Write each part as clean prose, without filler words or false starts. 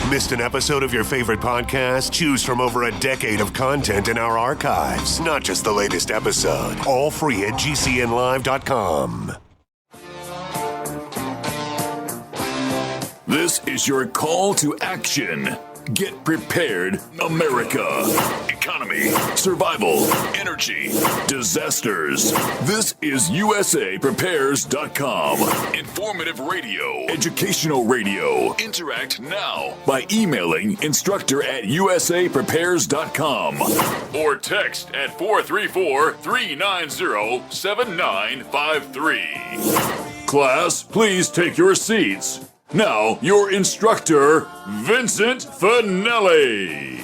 Missed an episode of your favorite podcast? Choose from over a decade of content in our archives, not just the latest episode. All free at GCNlive.com. This is your call to action. Get prepared, America. Economy, survival, energy, disasters. This is USAPrepares.com. Informative radio, educational radio. Interact now by emailing instructor@USAPrepares.com or text at 434-390-7953. Class, please take your seats. Now, your instructor, Vincent Finelli.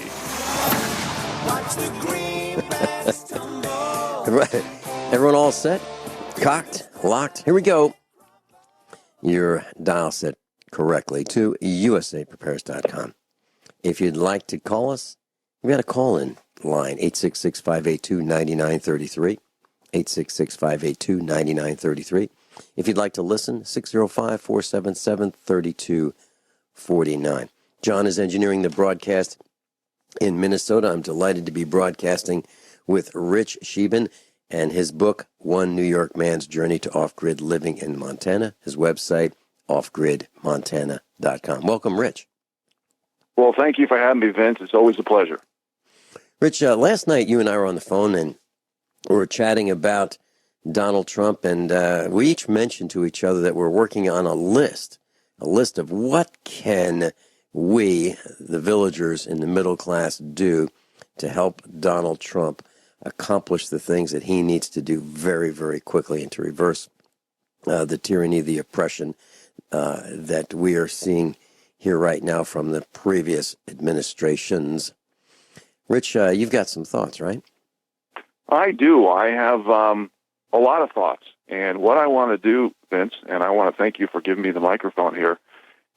Right. Everyone all set? Cocked? Locked? Here we go. Your dial set correctly to USAPrepares.com. If you'd like to call us, we've got a call-in line, 866-582-9933, 866-582-9933. If you'd like to listen, 605-477-3249. John is engineering the broadcast in Minnesota. I'm delighted to be broadcasting with Rich Scheben and his book, One New York Man's Journey to Off-Grid Living in Montana. His website, offgridmontana.com. Welcome, Rich. Well, thank you for having me, Vince. It's always a pleasure. Last night you and I were on the phone and we were chatting about Donald Trump, and we each mentioned to each other that we're working on a list of what can we, the villagers in the middle class, do to help Donald Trump accomplish the things that he needs to do very, very quickly and to reverse the tyranny, the oppression that we are seeing here right now from the previous administrations. Rich, you've got some thoughts, right? I do. I have a lot of thoughts. And what I want to do, Vince, and I want to thank you for giving me the microphone here,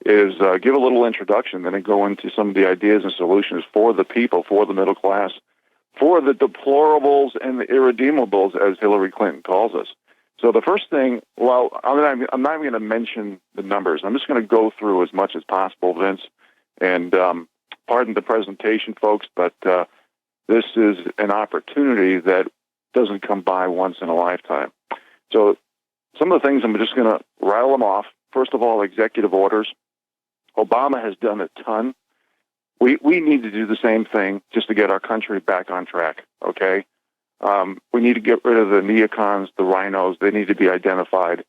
is give a little introduction and then go into some of the ideas and solutions for the people, for the middle class, for the deplorables and the irredeemables, as Hillary Clinton calls us. So the first thing, well, I'm not even going to mention the numbers. I'm just going to go through as much as possible, Vince. And pardon the presentation, folks, but this is an opportunity that doesn't come by once in a lifetime. So some of the things, I'm just going to rattle them off. First of all, executive orders. Obama has done a ton. We need to do the same thing just to get our country back on track, okay? We need to get rid of the neocons, the rhinos. They need to be identified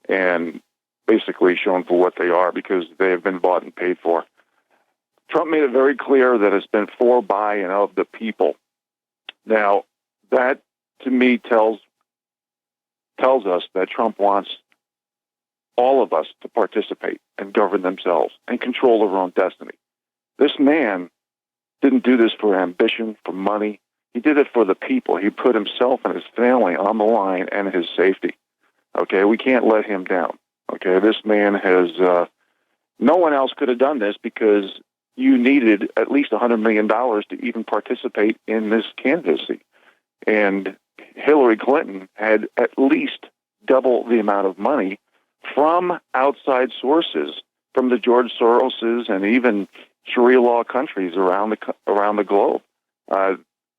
and basically shown for what they are because they have been bought and paid for. Trump made it very clear that it's been for, by, and of the people. Now, that, to me, tells us that Trump wants all of us to participate and govern themselves and control their own destiny. This man didn't do this for ambition, for money. He did it for the people. He put himself and his family on the line and his safety. Okay, we can't let him down. Okay, this man has, no one else could have done this because you needed at least $100 million to even participate in this candidacy. And Hillary Clinton had at least double the amount of money from outside sources, from the George Soroses and even Sharia law countries around the globe.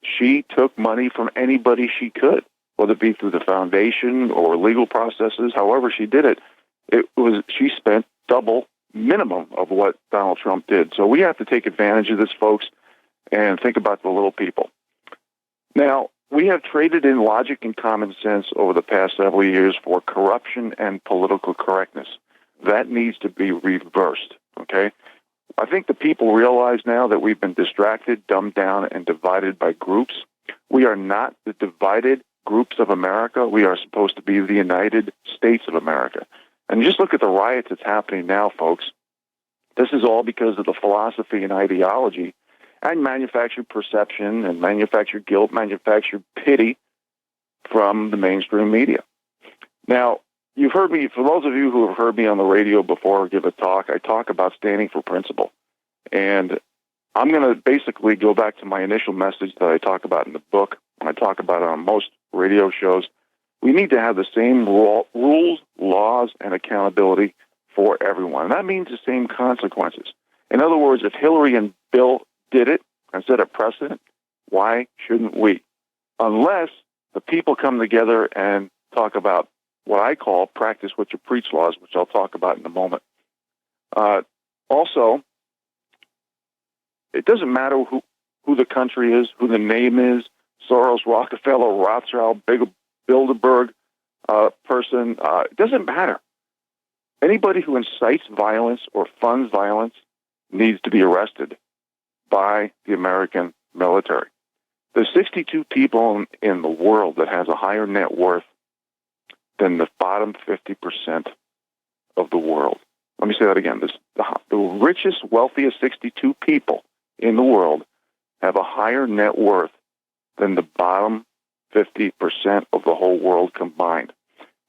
She took money from anybody she could, whether it be through the foundation or legal processes. However she did it, she spent double minimum of what Donald Trump did. So we have to take advantage of this, folks, and think about the little people. Now, we have traded in logic and common sense over the past several years for corruption and political correctness. That needs to be reversed, okay? I think the people realize now that we've been distracted, dumbed down, and divided by groups. We are not the divided groups of America. We are supposed to be the United States of America. And just look at the riots that's happening now, folks. This is all because of the philosophy and ideology and manufactured perception and manufactured guilt, manufactured pity from the mainstream media. Now, you've heard me, for those of you who have heard me on the radio before give a talk, I talk about standing for principle. And I'm going to basically go back to my initial message that I talk about in the book, and I talk about it on most radio shows. We need to have the same rules, laws, and accountability for everyone. And that means the same consequences. In other words, if Hillary and Bill did it and set a precedent, why shouldn't we? Unless the people come together and talk about what I call practice what you preach laws, which I'll talk about in a moment. Also, it doesn't matter who the country is, who the name is, Soros, Rockefeller, Rothschild, Bilderberg person. It doesn't matter. Anybody who incites violence or funds violence needs to be arrested by the American military. There's 62 people in the world that has a higher net worth than the bottom 50% of the world. Let me say that again. The richest, wealthiest 62 people in the world have a higher net worth than the bottom 50% of the whole world combined.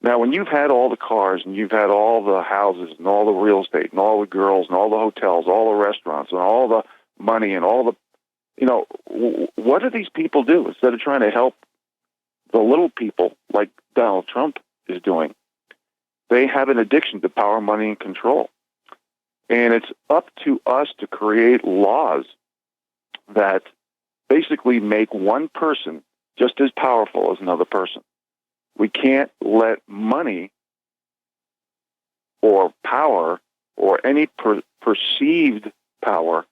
Now, when you've had all the cars and you've had all the houses and all the real estate and all the girls and all the hotels, all the restaurants and all the money and all the, what do these people do instead of trying to help the little people like Donald Trump is doing? They have an addiction to power, money, and control. And it's up to us to create laws that basically make one person just as powerful as another person. We can't let money or power or any perceived power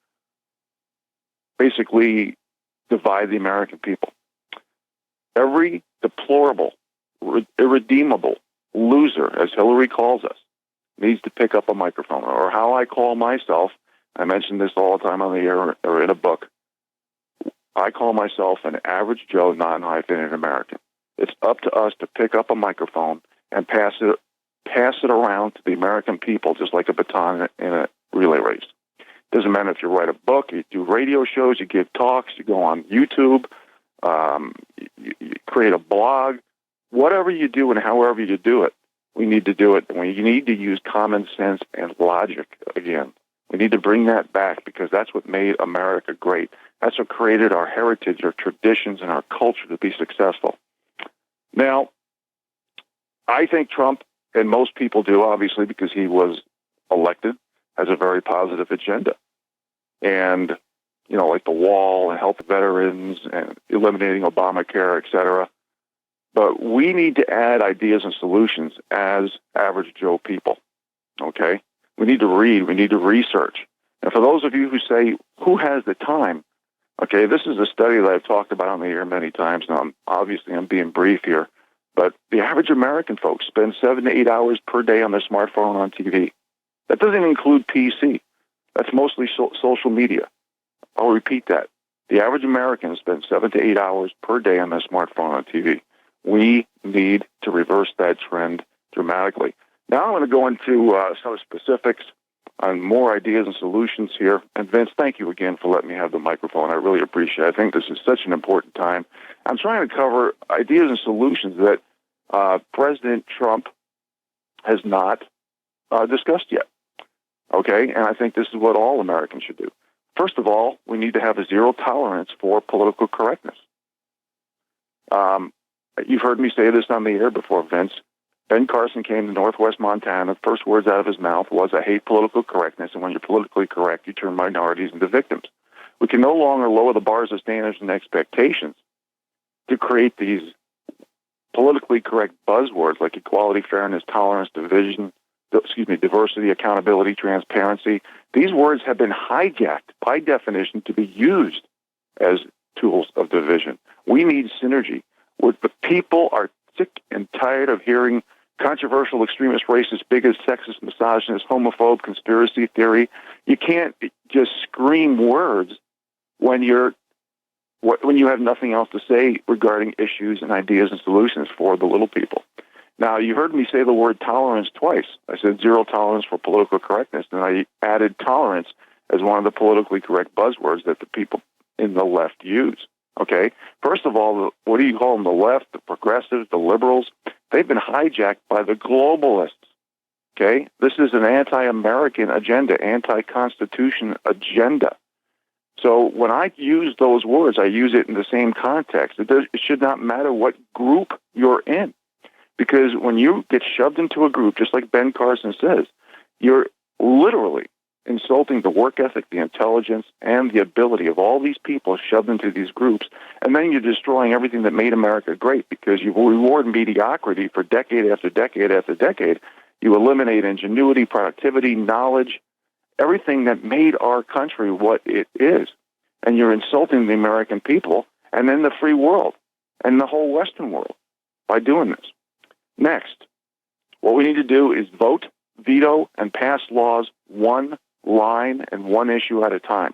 basically divide the American people. Every deplorable, irredeemable loser, as Hillary calls us, needs to pick up a microphone, or how I call myself. I mention this all the time on the air or in a book. I call myself an average Joe, non-hyphenated American. It's up to us to pick up a microphone and pass it around to the American people, just like a baton in a relay race. Doesn't matter if you write a book, you do radio shows, you give talks, you go on YouTube, you create a blog. Whatever you do and however you do it, we need to do it. And we need to use common sense and logic again. We need to bring that back because that's what made America great. That's what created our heritage, our traditions, and our culture to be successful. Now, I think Trump, and most people do, obviously, because he was elected, has a very positive agenda. And, like the wall and help veterans and eliminating Obamacare, et cetera. But we need to add ideas and solutions as average Joe people, okay? We need to read. We need to research. And for those of you who say, who has the time? Okay, this is a study that I've talked about on the air many times. Now, I'm being brief here. But the average American folks spend 7 to 8 hours per day on their smartphone on TV. That doesn't include PC. That's mostly social media. I'll repeat that. The average American spends 7 to 8 hours per day on their smartphone on TV. We need to reverse that trend dramatically. Now I'm going to go into some specifics on more ideas and solutions here. And Vince, thank you again for letting me have the microphone. I really appreciate it. I think this is such an important time. I'm trying to cover ideas and solutions that President Trump has not discussed yet. Okay? And I think this is what all Americans should do. First of all, we need to have a zero tolerance for political correctness. You've heard me say this on the air before, Vince. Ben Carson came to Northwest Montana. The first words out of his mouth was, I hate political correctness, and when you're politically correct, you turn minorities into victims. We can no longer lower the bars of standards and expectations to create these politically correct buzzwords like equality, fairness, tolerance, diversity, accountability, transparency. These words have been hijacked by definition to be used as tools of division. We need synergy. The people are sick and tired of hearing controversial, extremist, racist, bigot, sexist, misogynist, homophobe, conspiracy theory. You can't just scream words when you have nothing else to say regarding issues and ideas and solutions for the little people. Now, you heard me say the word tolerance twice. I said zero tolerance for political correctness, and I added tolerance as one of the politically correct buzzwords that the people in the left use. Okay? First of all, what do you call them? The left, the progressives, the liberals? They've been hijacked by the globalists. Okay? This is an anti-American agenda, anti-Constitution agenda. So when I use those words, I use it in the same context. It should not matter what group you're in. Because when you get shoved into a group, just like Ben Carson says, you're literally insulting the work ethic, the intelligence, and the ability of all these people shoved into these groups. And then you're destroying everything that made America great, because you reward mediocrity for decade after decade after decade. You eliminate ingenuity, productivity, knowledge, everything that made our country what it is. And you're insulting the American people and then the free world and the whole Western world by doing this. Next, what we need to do is vote, veto, and pass laws one line and one issue at a time.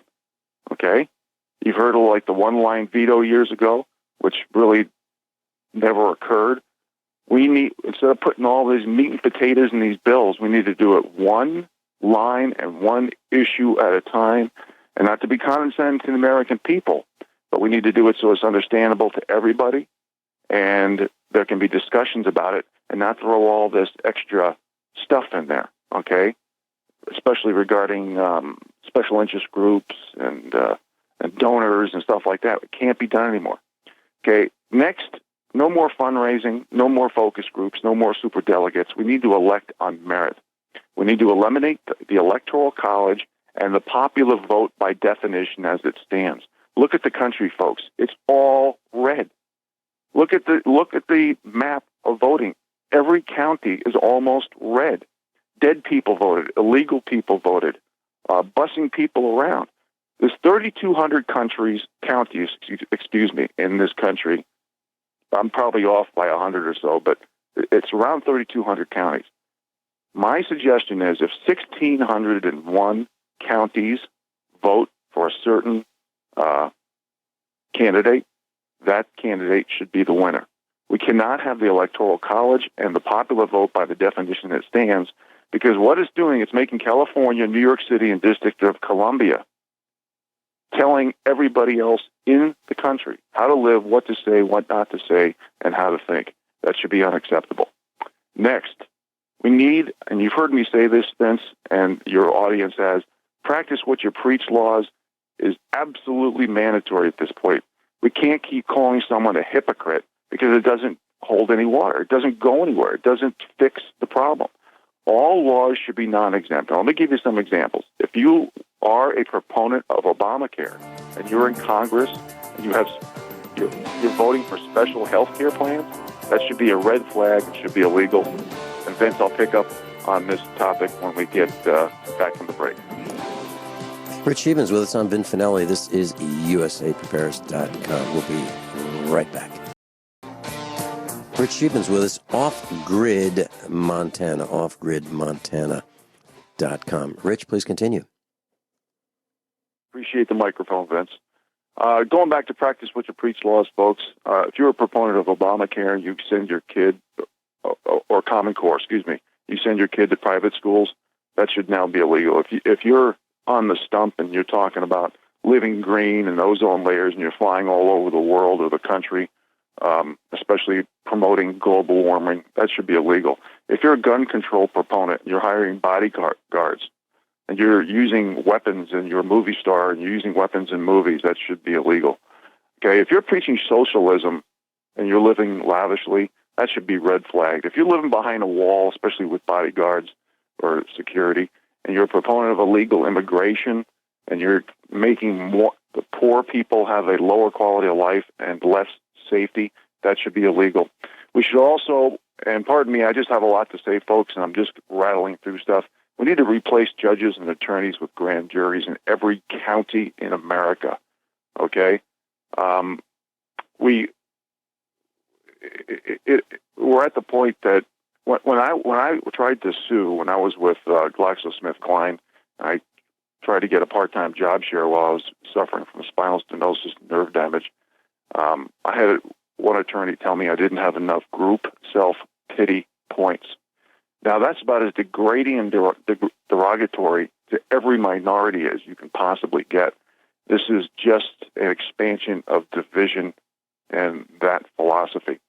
Okay? You've heard of like the one-line veto years ago, which really never occurred. We need, instead of putting all these meat and potatoes in these bills, we need to do it one line and one issue at a time, and not to be condescending to the American people, but we need to do it so it's understandable to everybody, and there can be discussions about it, and not throw all this extra stuff in there, okay? Especially regarding special interest groups and donors and stuff like that. It can't be done anymore. Okay, next, no more fundraising, no more focus groups, no more superdelegates. We need to elect on merit. We need to eliminate the Electoral College and the popular vote by definition as it stands. Look at the country, folks. It's all red. Look at the map of voting. Every county is almost red. Dead people voted. Illegal people voted. Busing people around. There's 3,200 counties, in this country. I'm probably off by 100 or so, but it's around 3,200 counties. My suggestion is if 1,601 counties vote for a certain candidate, that candidate should be the winner. We cannot have the Electoral College and the popular vote by the definition it stands, because what it's doing, it's making California, New York City, and District of Columbia, telling everybody else in the country how to live, what to say, what not to say, and how to think. That should be unacceptable. Next, we need, and you've heard me say this, Vince, and your audience has, practice what you preach laws is absolutely mandatory at this point. We can't keep calling someone a hypocrite because it doesn't hold any water. It doesn't go anywhere. It doesn't fix the problem. All laws should be non-exempt. Now, let me give you some examples. If you are a proponent of Obamacare and you're in Congress and you're voting for special health care plans, that should be a red flag. It should be illegal. And Vince, I'll pick up on this topic when we get back from the break. Rich Sheben's with us. I'm Vin Finelli. This is USAPrepares.com. We'll be right back. Rich Sheben's with us, Off-Grid Montana, offgridmontana.com. Rich, please continue. Appreciate the microphone, Vince. Going back to practice what you preach laws, folks, if you're a proponent of Obamacare, you send your kid, or Common Core, you send your kid to private schools, that should now be illegal. If you're on the stump and you're talking about living green and ozone layers and you're flying all over the world or the country, especially promoting global warming, that should be illegal. If you're a gun control proponent, you're hiring bodyguards, and you're using weapons and you're a movie star and you're using weapons in movies, that should be illegal. Okay, if you're preaching socialism and you're living lavishly, that should be red flagged. If you're living behind a wall, especially with bodyguards or security, and you're a proponent of illegal immigration and you're making the poor people have a lower quality of life and less safety, that should be illegal. We should also, and pardon me, I just have a lot to say, folks, and I'm just rattling through stuff. We need to replace judges and attorneys with grand juries in every county in America. Okay, we're at the point that when I tried to sue, when I was with GlaxoSmithKline, I tried to get a part-time job share while I was suffering from spinal stenosis and nerve damage. I had one attorney tell me I didn't have enough group self-pity points. Now, that's about as degrading and derogatory to every minority as you can possibly get. This is just an expansion of division and that philosophy.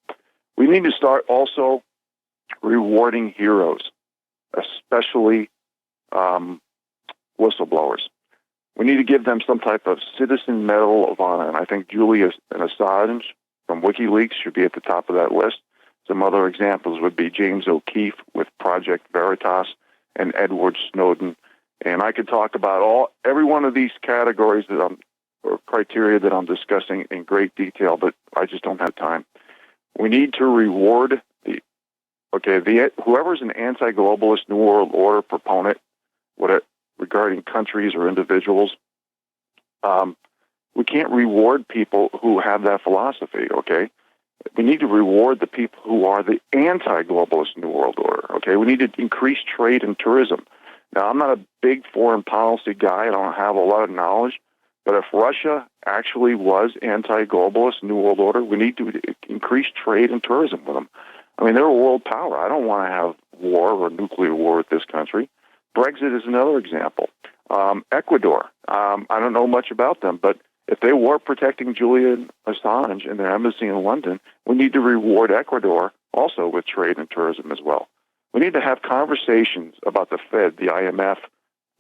We need to start also rewarding heroes, especially whistleblowers. We need to give them some type of citizen medal of honor, and I think Julian Assange from WikiLeaks should be at the top of that list. Some other examples would be James O'Keefe with Project Veritas and Edward Snowden And I could talk about every one of these categories or criteria that I'm discussing in great detail, but I just don't have time. We need to reward whoever's an anti-globalist New World Order proponent, regarding countries or individuals. We can't reward people who have that philosophy, okay? We need to reward the people who are the anti-globalist New World Order, okay? We need to increase trade and tourism. Now, I'm not a big foreign policy guy. I don't have a lot of knowledge. But if Russia actually was anti-globalist New World Order, we need to increase trade and tourism with them. I mean, they're a world power. I don't want to have war or nuclear war with this country. Brexit is another example. Ecuador, I don't know much about them, but if they were protecting Julian Assange in their embassy in London, we need to reward Ecuador also with trade and tourism as well. We need to have conversations about the Fed, the IMF,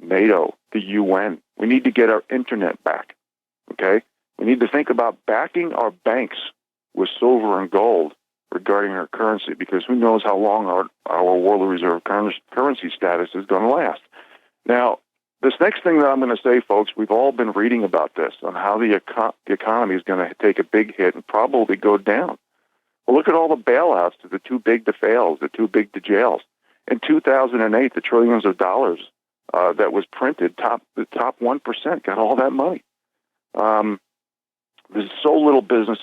NATO, the UN. We need to get our internet back, okay? We need to think about backing our banks with silver and gold regarding our currency, because who knows how long our world reserve currency status is going to last. Now, this next thing that I'm going to say, folks, we've all been reading about this, on how the economy is going to take a big hit and probably go down. Well, look at all the bailouts to the too big to fails, the too big to jails. In 2008, the trillions of dollars that was printed, the top 1% got all that money. There's so little business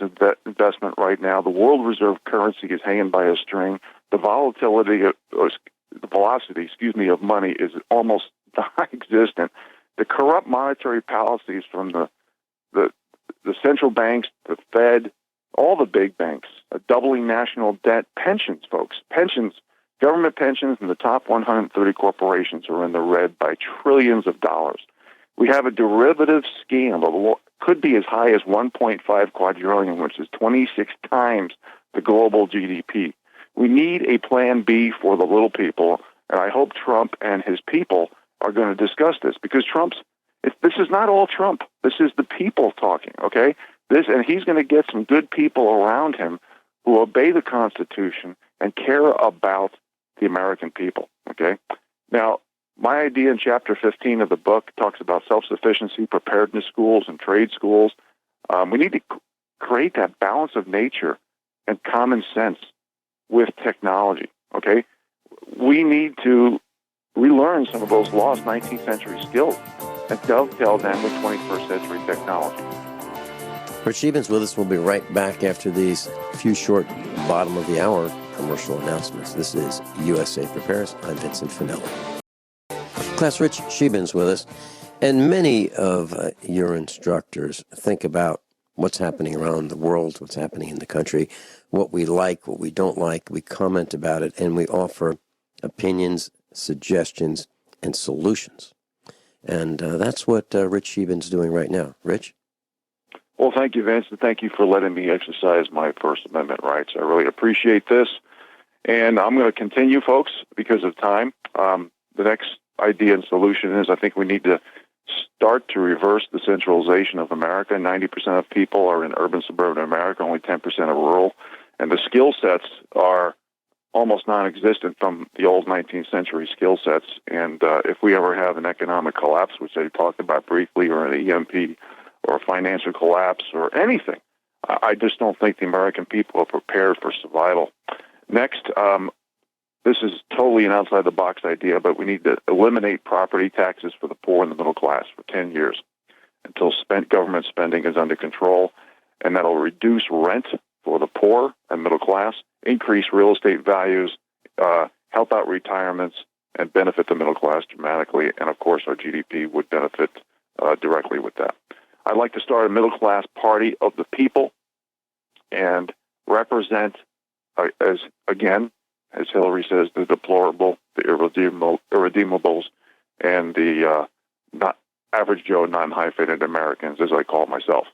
investment right now. The world reserve currency is hanging by a string. The velocity of money is almost non-existent. The corrupt monetary policies from the central banks, the Fed, all the big banks, doubling national debt, pensions, folks, government pensions, and the top 130 corporations are in the red by trillions of dollars. We have a derivative scam of could be as high as 1.5 quadrillion, which is 26 times the global GDP. We need a plan B for the little people, and I hope Trump and his people are going to discuss this, because this is not all Trump. This is the people talking, okay? And he's going to get some good people around him who obey the Constitution and care about the American people, okay? Now, my idea in Chapter 15 of the book talks about self-sufficiency, preparedness schools, and trade schools. We need to create that balance of nature and common sense with technology, okay? We need to relearn some of those lost 19th century skills and dovetail them with 21st century technology. Rich Sheben's with us. We'll be right back after these few short bottom of the hour commercial announcements. This is USA Prepares. I'm Vincent Finelli. Class, Rich Sheben's with us, and many of your instructors think about what's happening around the world, what's happening in the country, what we like, what we don't like. We comment about it, and we offer opinions, suggestions, and solutions. And that's what Rich Sheben's doing right now. Rich? Well, thank you, Vince, and thank you for letting me exercise my First Amendment rights. I really appreciate this. And I'm going to continue, folks, because of time. The next idea and solution is I think we need to start to reverse the centralization of America. 90% of people are in urban, suburban America, only 10% are rural. And the skill sets are almost non-existent from the old 19th century skill sets. And if we ever have an economic collapse, which I talked about briefly, or an EMP, or a financial collapse, or anything, I just don't think the American people are prepared for survival. Next, this is totally an outside-the-box idea, but we need to eliminate property taxes for the poor and the middle class for 10 years until government spending is under control, and that'll reduce rent for the poor and middle class, increase real estate values, help out retirements, and benefit the middle class dramatically, and of course our GDP would benefit directly with that. I'd like to start a middle-class party of the people and represent, as Hillary says, the deplorable, the irredeemables, and the not average Joe non-hyphenated Americans, as I call myself.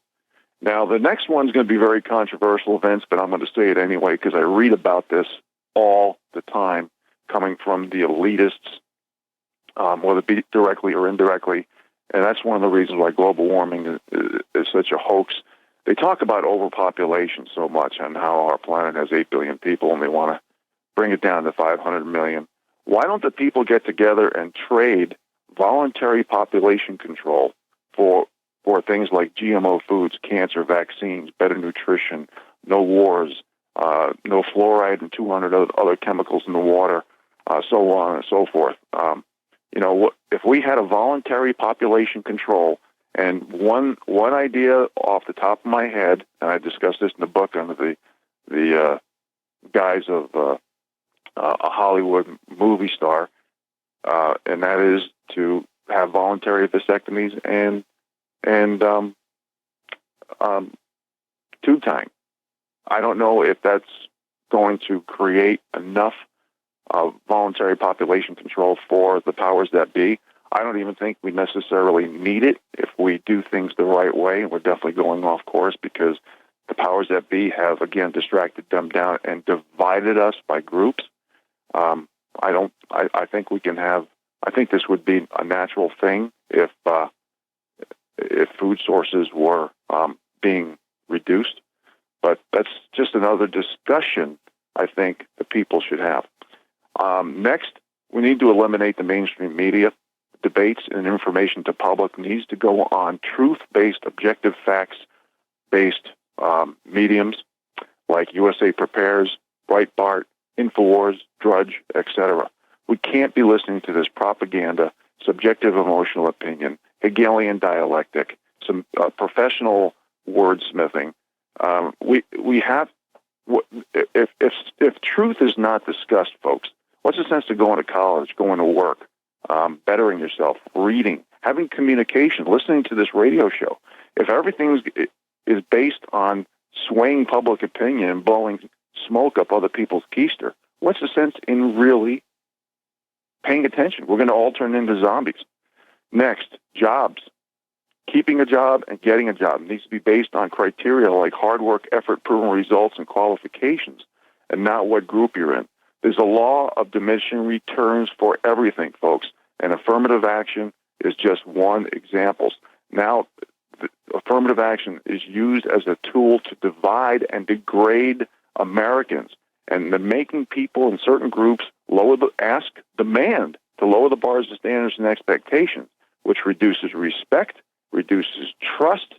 Now, the next one's going to be very controversial, Vince, but I'm going to say it anyway because I read about this all the time coming from the elitists, whether it be directly or indirectly. And that's one of the reasons why global warming is such a hoax. They talk about overpopulation so much and how our planet has 8 billion people and they want to bring it down to 500 million. Why don't the people get together and trade voluntary population control for things like GMO foods, cancer, vaccines, better nutrition, no wars, no fluoride and 200 other chemicals in the water, so on and so forth. If we had a voluntary population control, and one idea off the top of my head, and I discussed this in the book under the guise of a Hollywood movie star, and that is to have voluntary vasectomies and tube tying. I don't know if that's going to create enough voluntary population control for the powers that be. I don't even think we necessarily need it if we do things the right way, and we're definitely going off course because the powers that be have, again, distracted them down and divided us by groups. I think we can have, I think this would be a natural thing if food sources were being reduced. But that's just another discussion I think the people should have. Next, we need to eliminate the mainstream media. Debates and information to public needs to go on truth-based, objective, facts-based mediums like USA Prepares, Breitbart, Infowars, Drudge, etc. We can't be listening to this propaganda, subjective emotional opinion, Hegelian dialectic, some professional wordsmithing. We have, if truth is not discussed, folks, what's the sense of going to college, going to work, bettering yourself, reading, having communication, listening to this radio show? If everything is based on swaying public opinion and blowing smoke up other people's keister, what's the sense in really paying attention? We're going to all turn into zombies. Next, jobs. Keeping a job and getting a job needs to be based on criteria like hard work, effort, proven results, and qualifications, and not what group you're in. There's a law of diminishing returns for everything, folks, and affirmative action is just one example. Now, affirmative action is used as a tool to divide and degrade Americans, and the making people in certain groups demand to lower the bars of standards and expectations, which reduces respect, reduces trust,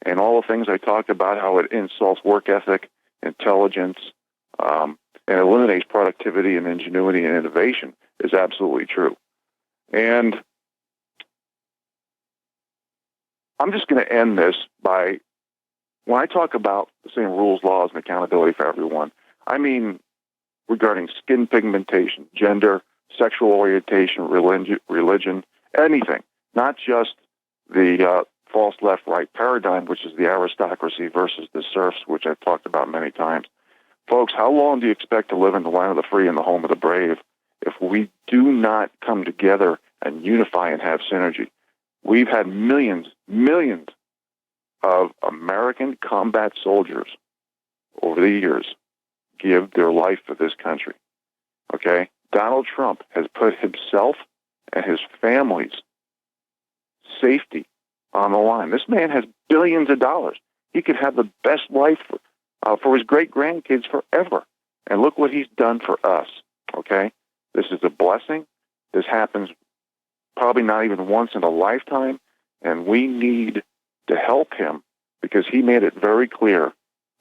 and all the things I talked about, how it insults work ethic, intelligence, and eliminates productivity and ingenuity and innovation is absolutely true. And I'm just going to end this by, when I talk about the same rules, laws, and accountability for everyone, I mean regarding skin pigmentation, gender, sexual orientation, religion, anything, not just the false left-right paradigm, which is the aristocracy versus the serfs, which I've talked about many times. Folks, how long do you expect to live in the land of the free and the home of the brave if we do not come together and unify and have synergy? We've had millions of American combat soldiers over the years give their life for this country. Okay? Donald Trump has put himself and his family's safety on the line. This man has billions of dollars. He could have the best life for his great-grandkids forever. And look what he's done for us, okay? This is a blessing. This happens probably not even once in a lifetime, and we need to help him because he made it very clear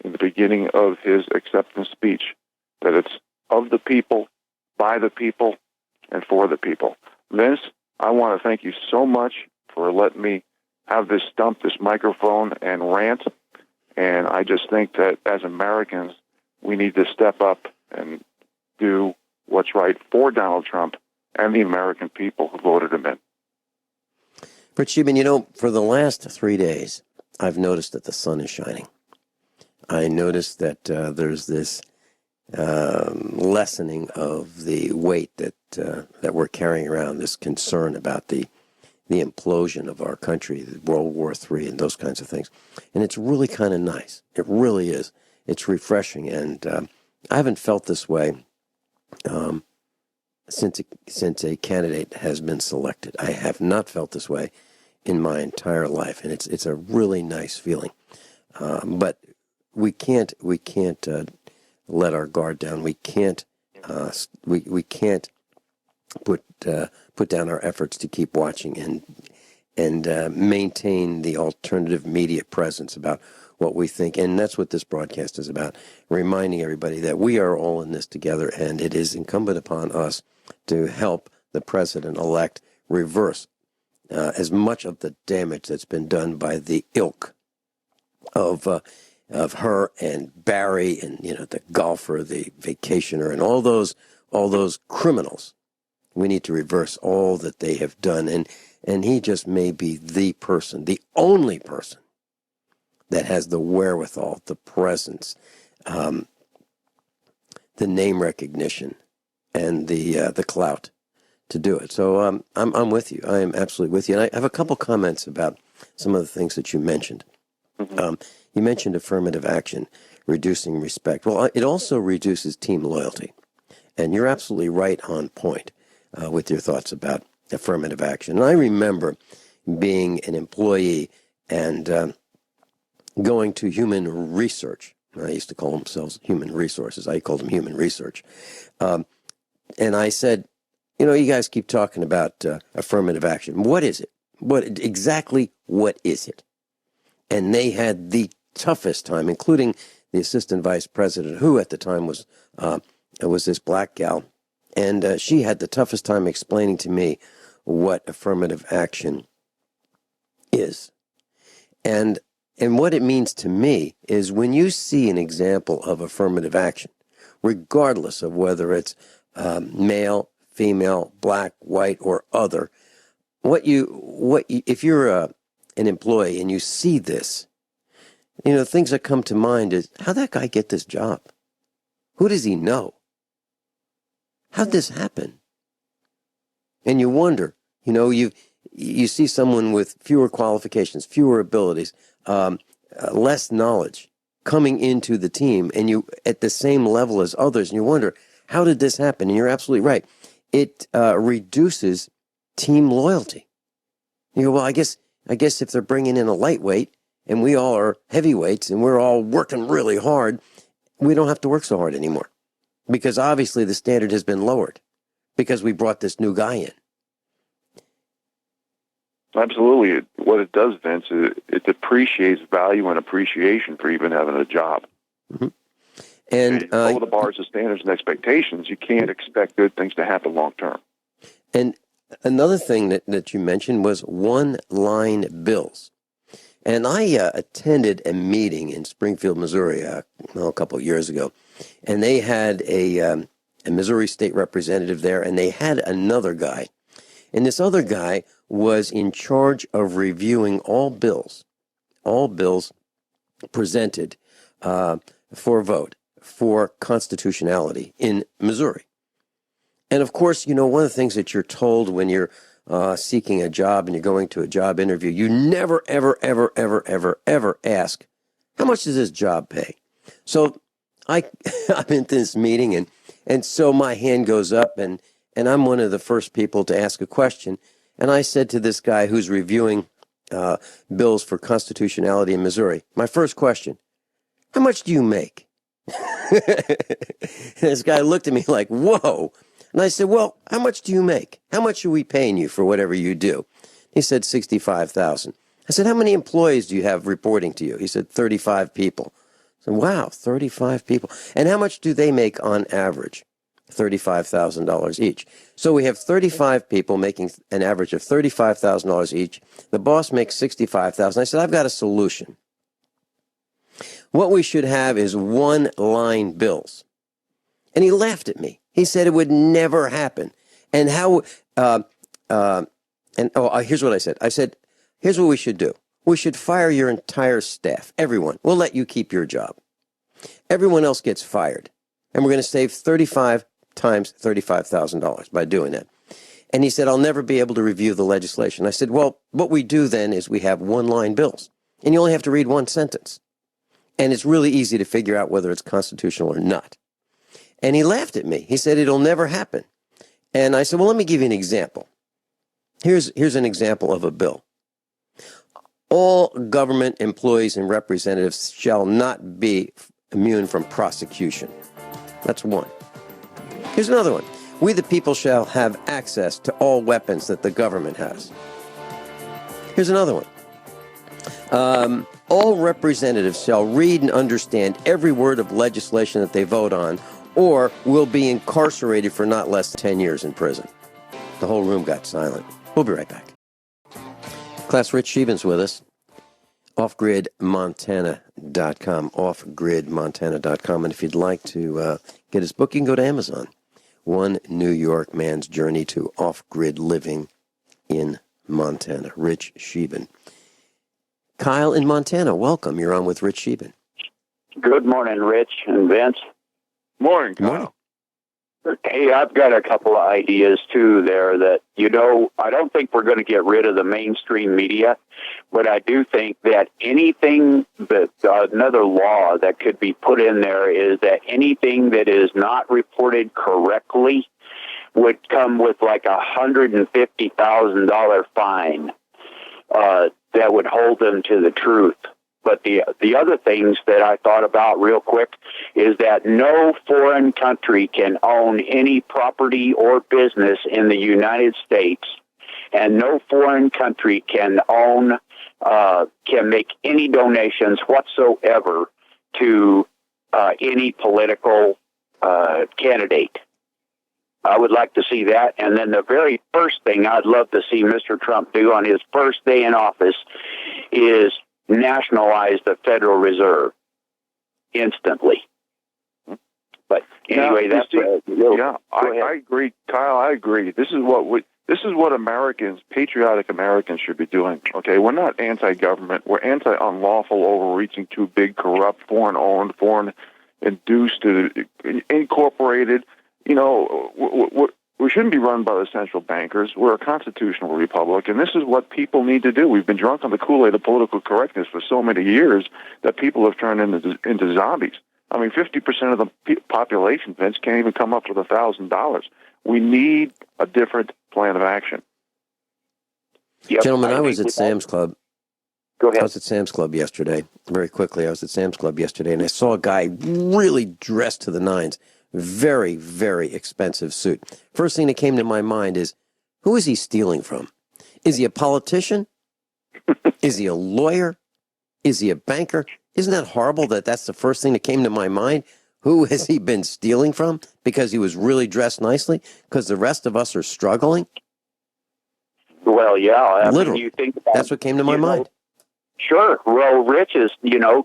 in the beginning of his acceptance speech that it's of the people, by the people, and for the people. Vince, I want to thank you so much for letting me have this stump, this microphone, and rant. And I just think that as Americans, we need to step up and do what's right for Donald Trump and the American people who voted him in. But Scheben, for the last 3 days, I've noticed that the sun is shining. I noticed that there's this lessening of the weight that we're carrying around, this concern about the implosion of our country, World War III, and those kinds of things. And it's really kind of nice. It really is. It's refreshing. And I haven't felt this way since a candidate has been selected. I have not felt this way in my entire life. And it's a really nice feeling. But we can't let our guard down. We can't we can't put down our efforts to keep watching and maintain the alternative media presence about what we think. And that's what this broadcast is about, reminding everybody that we are all in this together, and it is incumbent upon us to help the president-elect reverse as much of the damage that's been done by the ilk of her and Barry and, the golfer, the vacationer, and all those criminals. We need to reverse all that they have done, and he just may be the person, the only person that has the wherewithal, the presence, the name recognition, and the clout to do it. So I'm with you. I am absolutely with you. And I have a couple comments about some of the things that you mentioned. You mentioned affirmative action, reducing respect. Well, it also reduces team loyalty. And you're absolutely right on point with your thoughts about affirmative action. And I remember being an employee and going to human research. I used to call themselves human resources. I called them human research. And I said, you guys keep talking about affirmative action. What is it? What is it? And they had the toughest time, including the assistant vice president, who at the time was this black gal. And she had the toughest time explaining to me what affirmative action is. And what it means to me is when you see an example of affirmative action, regardless of whether it's male, female, black, white, or other, if you're an employee and you see this, things that come to mind is, how'd that guy get this job? Who does he know? How'd this happen? And you wonder, you see someone with fewer qualifications, fewer abilities, less knowledge coming into the team, and you at the same level as others, and you wonder, how did this happen? And you're absolutely right. It reduces team loyalty. You go, well, I guess if they're bringing in a lightweight and we all are heavyweights and we're all working really hard, we don't have to work so hard anymore because obviously the standard has been lowered because we brought this new guy in. Absolutely. What it does, Vince, it depreciates value and appreciation for even having a job. Mm-hmm. And lower the bars of standards and expectations, you can't expect good things to happen long term. And another thing that you mentioned was one-line bills. And I attended a meeting in Springfield, Missouri, a couple of years ago, and they had a Missouri state representative there, and they had another guy. And this other guy was in charge of reviewing all bills presented for a vote for constitutionality in Missouri. And of course, one of the things that you're told when you're seeking a job and you're going to a job interview, you never, ever, ever, ever, ever, ever ask, how much does this job pay? So I'm in this meeting, and so my hand goes up, and I'm one of the first people to ask a question. And I said to this guy who's reviewing bills for constitutionality in Missouri, my first question, how much do you make? This guy looked at me like, whoa. And I said, well, how much do you make? How much are we paying you for whatever you do? He said, $65,000. I said, how many employees do you have reporting to you? He said, 35 people. I said, wow, 35 people. And how much do they make on average? $35,000 each. So we have 35 people making an average of $35,000 each. The boss makes $65,000. I said, I've got a solution. What we should have is one-line bills. And he laughed at me. He said it would never happen. And here's what I said. I said, here's what we should do. We should fire your entire staff, everyone. We'll let you keep your job. Everyone else gets fired. And we're going to save 35 times $35,000 by doing that. And he said, I'll never be able to review the legislation. I said, well, what we do then is we have one-line bills. And you only have to read one sentence. And it's really easy to figure out whether it's constitutional or not. And he laughed at me. He said, it'll never happen. And I said, well, let me give you an example. Here's an example of a bill. All government employees and representatives shall not be immune from prosecution. That's one. Here's another one. We the people shall have access to all weapons that the government has. Here's another one. All representatives shall read and understand every word of legislation that they vote on, or will be incarcerated for not less than 10 years in prison. The whole room got silent. We'll be right back. Class, Rich Sheben's with us. offgridmontana.com, offgridmontana.com. And if you'd like to get his book, you can go to Amazon. One New York Man's Journey to Off-Grid Living in Montana. Rich Sheben. Kyle in Montana, welcome. You're on with Rich Sheben. Good morning, Rich and Vince. Morning, Kyle. Morning. Hey, I've got a couple of ideas, too, there that, I don't think we're going to get rid of the mainstream media, but I do think that anything that, another law that could be put in there is that anything that is not reported correctly would come with like $150,000 fine that would hold them to the truth. But the other things that I thought about real quick is that no foreign country can own any property or business in the United States, and no foreign country can make any donations whatsoever to any political candidate. I would like to see that. And then the very first thing I'd love to see Mr. Trump do on his first day in office is nationalize the Federal Reserve instantly. But anyway, I agree, Kyle. I agree. This is what Americans, patriotic Americans, should be doing. Okay, we're not anti-government. We're anti-unlawful, overreaching, too big, corrupt, foreign-owned, foreign-induced, incorporated. We shouldn't be run by the central bankers. We're a constitutional republic, and this is what people need to do. We've been drunk on the Kool-Aid of political correctness for so many years that people have turned into zombies. I mean, 50% of the population, Vince, can't even come up with $1,000. We need a different plan of action. Yep, Gentlemen, I was at Sam's Club. Go ahead. I was at Sam's Club yesterday. Very quickly, I was at Sam's Club yesterday, and I saw a guy really dressed to the nines. Very, very expensive suit. First thing that came to my mind is, who is he stealing from? Is he a politician? Is he a lawyer? Is he a banker? Isn't that horrible that that's the first thing that came to my mind? Who has he been stealing from? Because he was really dressed nicely? Because the rest of us are struggling? Well, yeah. Literally. You think about, that's what came to my mind. Sure. Well, Rich has,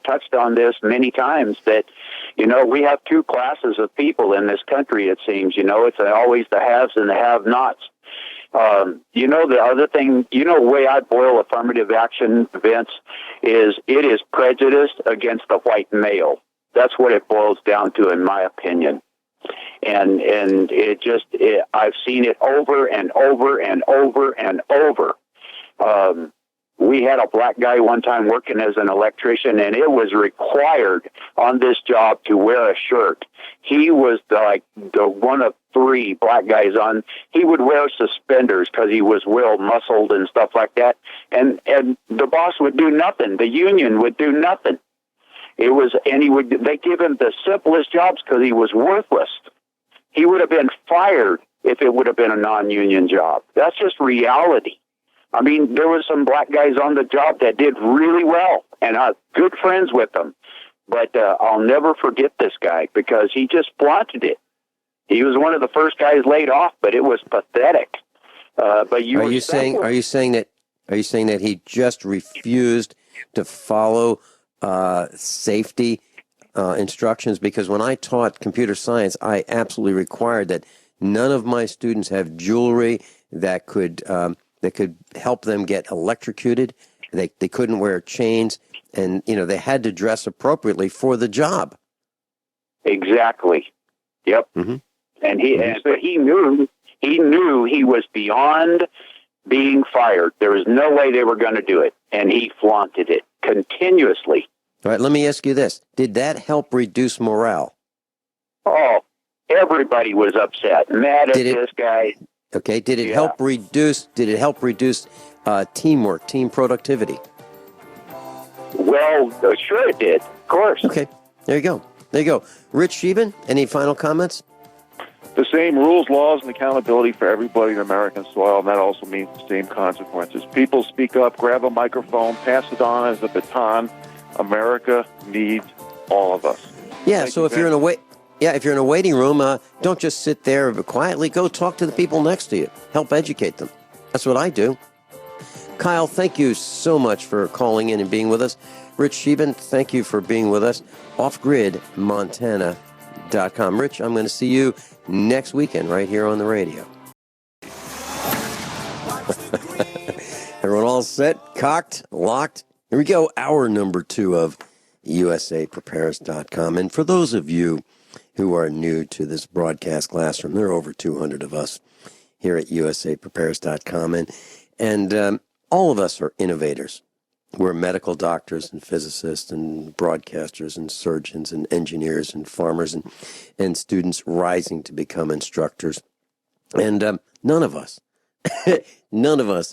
touched on this many times that, we have two classes of people in this country, it seems. It's always the haves and the have-nots. The other thing, the way I boil affirmative action, Vince, is it is prejudiced against the white male. That's what it boils down to, in my opinion. And I've seen it over and over and over and over. We had a black guy one time working as an electrician, and it was required on this job to wear a shirt. He was the one of three black guys on. He would wear suspenders because he was well muscled and stuff like that. And the boss would do nothing. The union would do nothing. They give him the simplest jobs because he was worthless. He would have been fired if it would have been a non-union job. That's just reality. I mean, there were some black guys on the job that did really well, and I'm good friends with them. But I'll never forget this guy because he just flaunted it. He was one of the first guys laid off, but it was pathetic. But are you saying that he just refused to follow safety instructions? Because when I taught computer science, I absolutely required that none of my students have jewelry that could help them get electrocuted. They couldn't wear chains, and they had to dress appropriately for the job. Exactly. Yep. Mm-hmm. And he knew he was beyond being fired. There was no way they were going to do it, and he flaunted it continuously. All right. Let me ask you this: did that help reduce morale? Oh, everybody was upset, mad at this guy. Okay. Did it help reduce? Did it help reduce teamwork, team productivity? Well, sure it did. Of course. Okay. There you go. Rich Sheben, any final comments? the same rules, laws, and accountability for everybody in American soil, and that also means the same consequences. People speak up, grab a microphone, pass it on as a baton. America needs all of us. Yeah, so if you're in a waiting room, don't just sit there quietly. Go talk to the people next to you. Help educate them. That's what I do. Kyle, thank you so much for calling in and being with us. Rich Scheben, thank you for being with us. OffGridMontana.com. Rich, I'm going to see you next weekend right here on the radio. Everyone all set, cocked, locked? Here we go, hour number 2 of USAPrepares.com. And for those of you who are new to this broadcast classroom, there are over 200 of us here at USAPrepares.com. And all of us are innovators. We're medical doctors and physicists and broadcasters and surgeons and engineers and farmers and students rising to become instructors. And none of us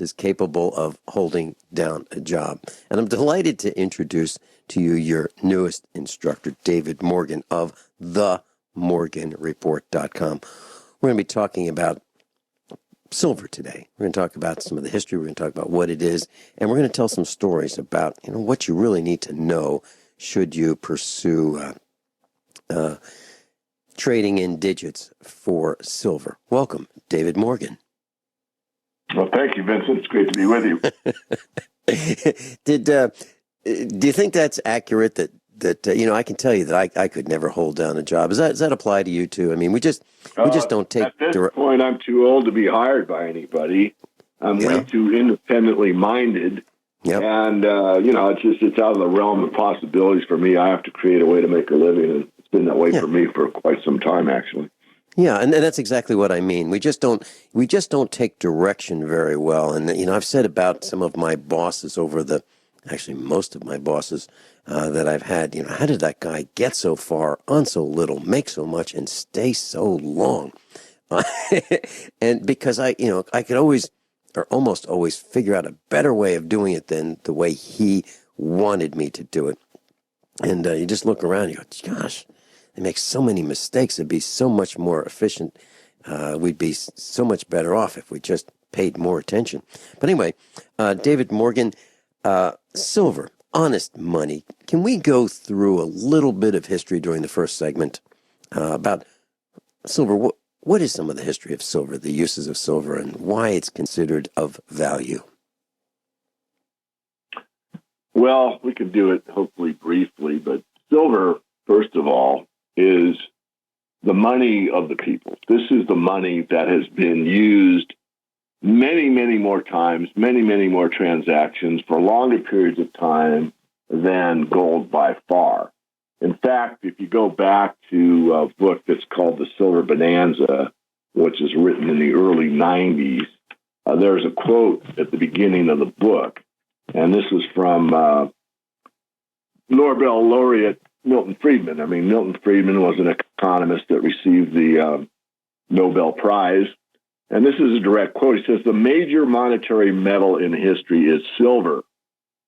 is capable of holding down a job. And I'm delighted to introduce to you your newest instructor, David Morgan of themorganreport.com. We're going to be talking about silver today. We're going to talk about some of the history. We're going to talk about what it is, and we're going to tell some stories about what you really need to know should you pursue trading in digits for silver. Welcome, David Morgan. Well, thank you, Vincent. It's great to be with you. Do you think that's accurate? That I can tell you that I could never hold down a job. Does that apply to you too? I mean, we just don't take. At this point, I'm too old to be hired by anybody. I'm way too independently minded, and it's out of the realm of possibilities for me. I have to create a way to make a living, and it's been that way for me for quite some time, actually. Yeah, and that's exactly what I mean. We just don't take direction very well. And I've said about some of my bosses most of my bosses that I've had, how did that guy get so far on so little, make so much, and stay so long? And because I could always, or almost always, figure out a better way of doing it than the way he wanted me to do it. And you just look around, you go, gosh, they make so many mistakes. It'd be so much more efficient. We'd be so much better off if we just paid more attention. But anyway, David Morgan, silver, honest money. Can we go through a little bit of history during the first segment about silver? What is some of the history of silver, the uses of silver, and why it's considered of value? Well, we can do it hopefully briefly, but silver, first of all, is the money of the people. This is the money that has been used many, many more times, many, many more transactions for longer periods of time than gold by far. In fact, if you go back to a book that's called The Silver Bonanza, which is written in the early 90s, there's a quote at the beginning of the book, and this was from Nobel laureate Milton Friedman. I mean, Milton Friedman was an economist that received the Nobel Prize. And this is a direct quote. He says, "The major monetary metal in history is silver,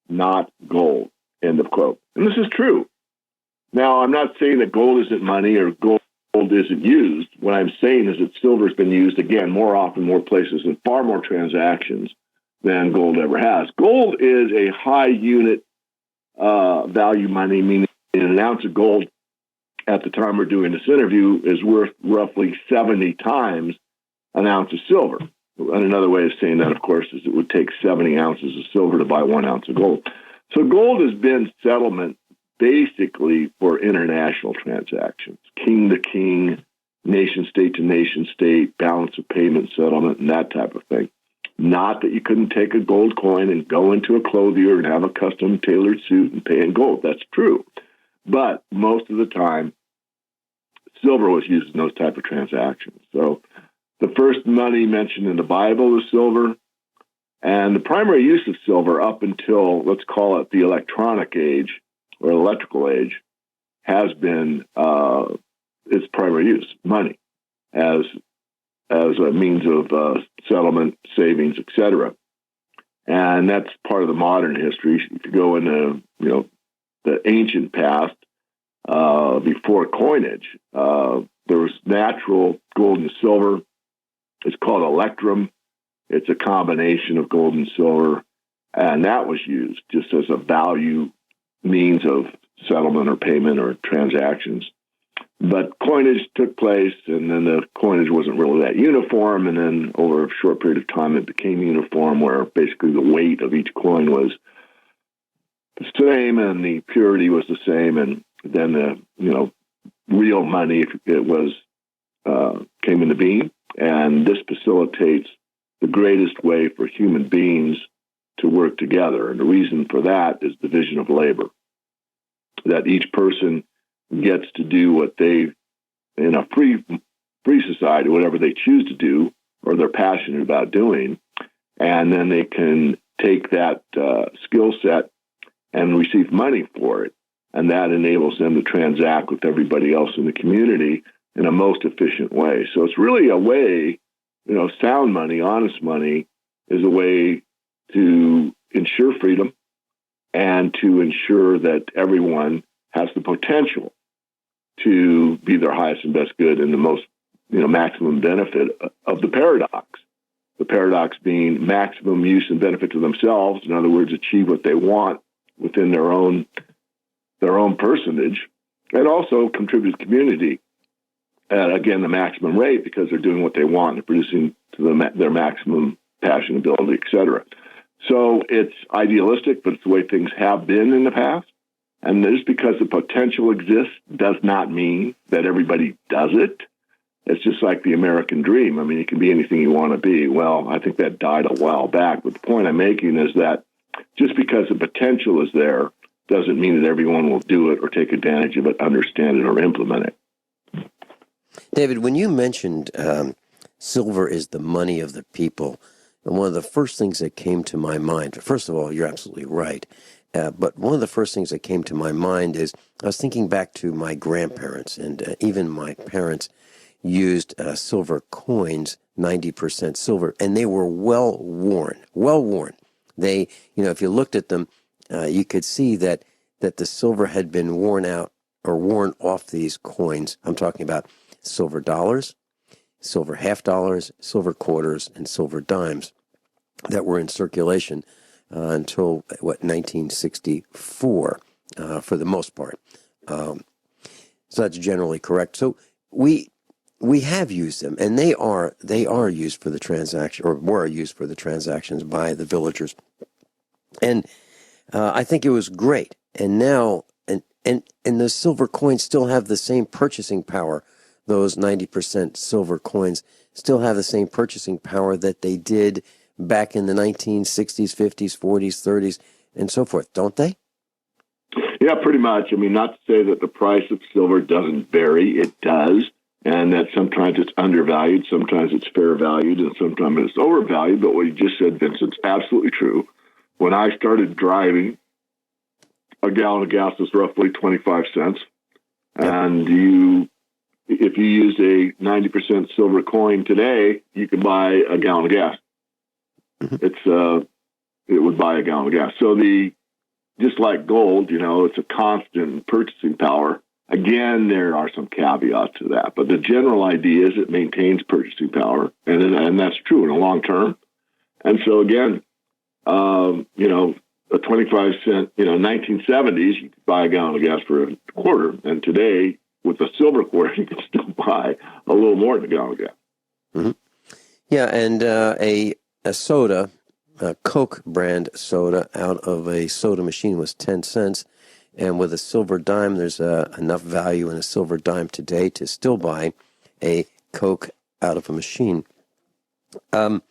not gold." End of quote. And this is true. Now, I'm not saying that gold isn't money or gold isn't used. What I'm saying is that silver has been used, again, more often, more places, in far more transactions than gold ever has. Gold is a high unit value money, meaning an ounce of gold at the time we're doing this interview is worth roughly 70 times an ounce of silver. And another way of saying that, of course, is it would take 70 ounces of silver to buy 1 ounce of gold. So gold has been settlement basically for international transactions, king to king, nation state to nation state, balance of payment settlement, and that type of thing. Not that you couldn't take a gold coin and go into a clothier and have a custom tailored suit and pay in gold. That's true. But most of the time, silver was used in those type of transactions. So the first money mentioned in the Bible is silver. And the primary use of silver up until, let's call it the electronic age or electrical age, has been its primary use, money, as a means of settlement, savings, etc. And that's part of the modern history. If you go into, the ancient past, before coinage, there was natural gold and silver. It's called electrum. It's a combination of gold and silver, and that was used just as a value means of settlement or payment or transactions. But coinage took place, and then the coinage wasn't really that uniform, and then over a short period of time it became uniform, where basically the weight of each coin was the same and the purity was the same, and then the real money it was came into being. And this facilitates the greatest way for human beings to work together. And the reason for that is division of labor, that each person gets to do what they, in a free society, whatever they choose to do or they're passionate about doing, and then they can take that skill set and receive money for it. And that enables them to transact with everybody else in the community in a most efficient way. So it's really a way, sound money, honest money is a way to ensure freedom and to ensure that everyone has the potential to be their highest and best good and the most, maximum benefit of the paradox. The paradox being maximum use and benefit to themselves. In other words, achieve what they want within their own personage, and also contribute to the community at, again, the maximum rate, because they're doing what they want and producing to their maximum passion, ability, etc. So it's idealistic, but it's the way things have been in the past. And just because the potential exists does not mean that everybody does it. It's just like the American dream. I mean, you can be anything you want to be. Well, I think that died a while back. But the point I'm making is that just because the potential is there doesn't mean that everyone will do it or take advantage of it, understand it, or implement it. David, when you mentioned silver is the money of the people, and one of the first things that came to my mind, first of all, you're absolutely right, but one of the first things that came to my mind is I was thinking back to my grandparents, and even my parents used silver coins, 90% silver, and they were well worn. They, if you looked at them, you could see that the silver had been worn out or worn off these coins. I'm talking about silver dollars, silver half dollars, silver quarters, and silver dimes that were in circulation until, 1964, for the most part. So that's generally correct. So we have used them, and they are used for the transaction, or were used for the transactions by the villagers. And I think it was great. And now, and the silver coins still have the same purchasing power. Those 90% silver coins still have the same purchasing power that they did back in the 1960s, 50s, 40s, 30s, and so forth, don't they? Yeah, pretty much. I mean, not to say that the price of silver doesn't vary. It does. And that sometimes it's undervalued, sometimes it's fair valued, and sometimes it's overvalued. But what you just said, Vincent, is absolutely true. When I started driving, a gallon of gas was roughly 25 cents. And if you used a 90% silver coin today, you could buy a gallon of gas. Mm-hmm. It would buy a gallon of gas. So just like gold, it's a constant purchasing power. Again, there are some caveats to that, but the general idea is it maintains purchasing power, and that's true in the long term. And so again, a 25 cent, 1970s, you could buy a gallon of gas for a quarter, and today with a silver quarter, you can still buy a little more than a gallon of gas. Mm-hmm. Yeah, and a soda, a Coke brand soda out of a soda machine was 10 cents. And with a silver dime, there's enough value in a silver dime today to still buy a Coke out of a machine. I'm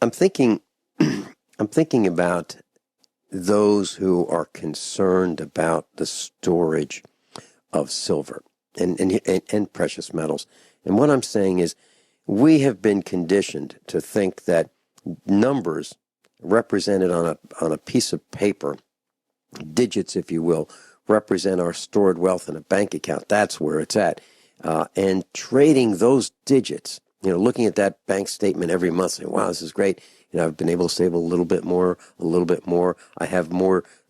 thinking about those who are concerned about the storage of silver and precious metals. And what I'm saying is, we have been conditioned to think that numbers represented on a piece of paper, digits, if you will, represent our stored wealth in a bank account. That's where it's at. And trading those digits looking at that bank statement every month, saying, wow, this is great. I've been able to save a little bit more. I have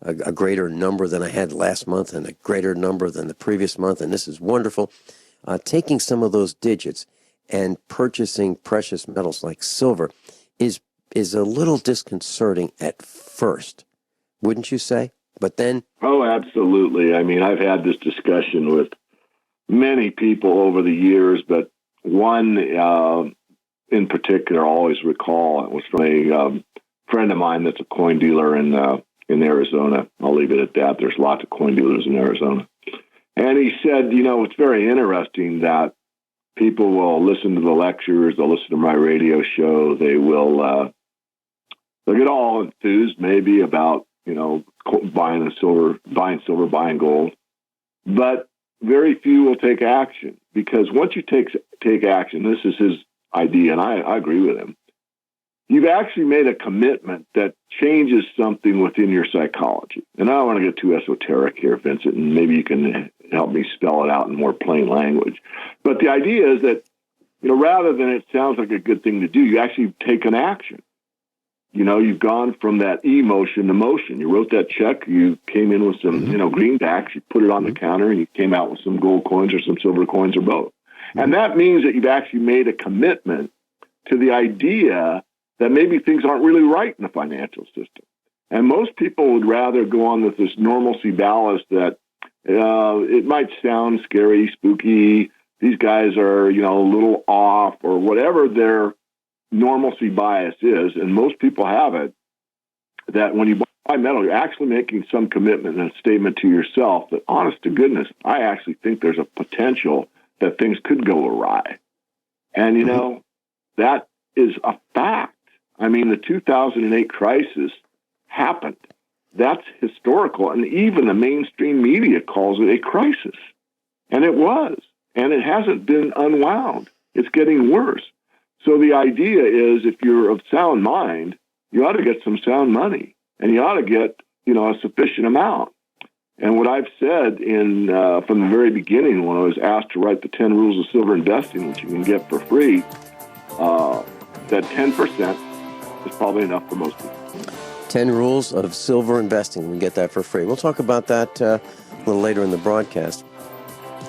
a greater number than I had last month and a greater number than the previous month, and this is wonderful. Taking some of those digits and purchasing precious metals like silver is a little disconcerting at first, wouldn't you say? But then... Oh, absolutely. I mean, I've had this discussion with many people over the years, but one in particular I always recall. It was from a friend of mine that's a coin dealer in Arizona. I'll leave it at that. There's lots of coin dealers in Arizona. And he said, it's very interesting that people will listen to the lectures, they'll listen to my radio show, they'll get all enthused maybe about, buying silver, buying gold. But very few will take action, because once you take action, this is his idea, and I agree with him, you've actually made a commitment that changes something within your psychology. And I don't want to get too esoteric here, Vincent, and maybe you can help me spell it out in more plain language. But the idea is that, rather than it sounds like a good thing to do, you actually take an action. You've gone from that emotion to motion. You wrote that check, you came in with some, greenbacks, you put it on the counter, and you came out with some gold coins or some silver coins or both. And that means that you've actually made a commitment to the idea that maybe things aren't really right in the financial system. And most people would rather go on with this normalcy ballast that it might sound scary, spooky, these guys are, a little off, or whatever their normalcy bias is, and most people have it, that when you buy metal, you're actually making some commitment and a statement to yourself that, honest to goodness, I actually think there's a potential that things could go awry. And, that is a fact. I mean, the 2008 crisis happened. That's historical, and even the mainstream media calls it a crisis. And it was, and it hasn't been unwound. It's getting worse. So the idea is, if you're of sound mind, you ought to get some sound money, and you ought to get, a sufficient amount. And what I've said from the very beginning, when I was asked to write the 10 rules of silver investing, which you can get for free, that 10% is probably enough for most people. 10 rules of silver investing. We get that for free. We'll talk about that a little later in the broadcast.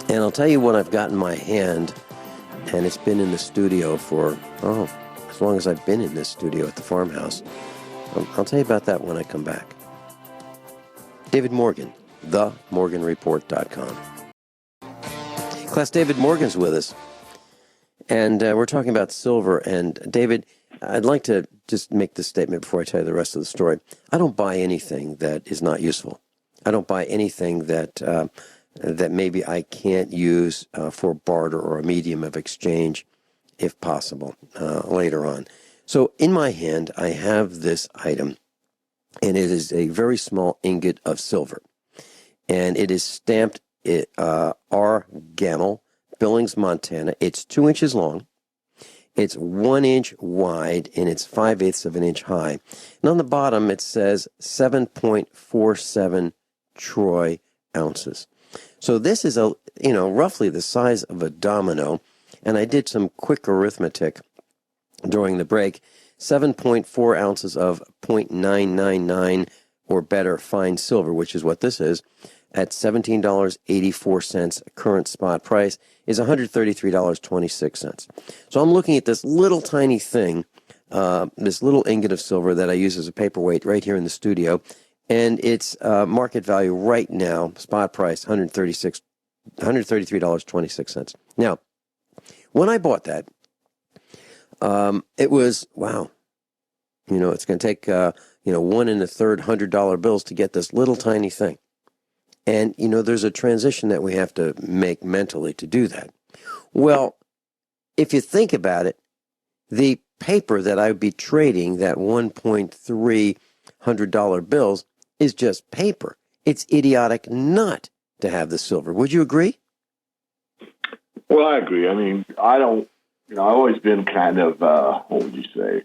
And I'll tell you what I've got in my hand, and it's been in the studio for, as long as I've been in this studio at the farmhouse. I'll tell you about that when I come back. David Morgan, themorganreport.com. Class, David Morgan's with us, and we're talking about silver. And David, I'd like to just make this statement before I tell you the rest of the story. I don't buy anything that is not useful. I don't buy anything that maybe I can't use for barter or a medium of exchange, if possible, later on. So in my hand, I have this item, and it is a very small ingot of silver. And it is stamped R. Gamel, Billings, Montana. It's 2 inches long. It's 1 inch wide, and it's 5/8 of an inch high. And on the bottom, it says 7.47 troy ounces. So this is roughly the size of a domino. And I did some quick arithmetic during the break. 7.4 ounces of 0.999 or better fine silver, which is what this is, at $17.84 current spot price, is $133.26. So I'm looking at this little tiny thing, this little ingot of silver that I use as a paperweight right here in the studio, and its market value right now, spot price, $133.26. Now, when I bought that, it was, wow, it's going to take, $1 1/3 $100 bills to get this little tiny thing. And, there's a transition that we have to make mentally to do that. Well, if you think about it, the paper that I would be trading, that $1.3 $100 bills, is just paper. It's idiotic not to have the silver. Would you agree? Well, I agree. I mean, I've always been kind of, what would you say,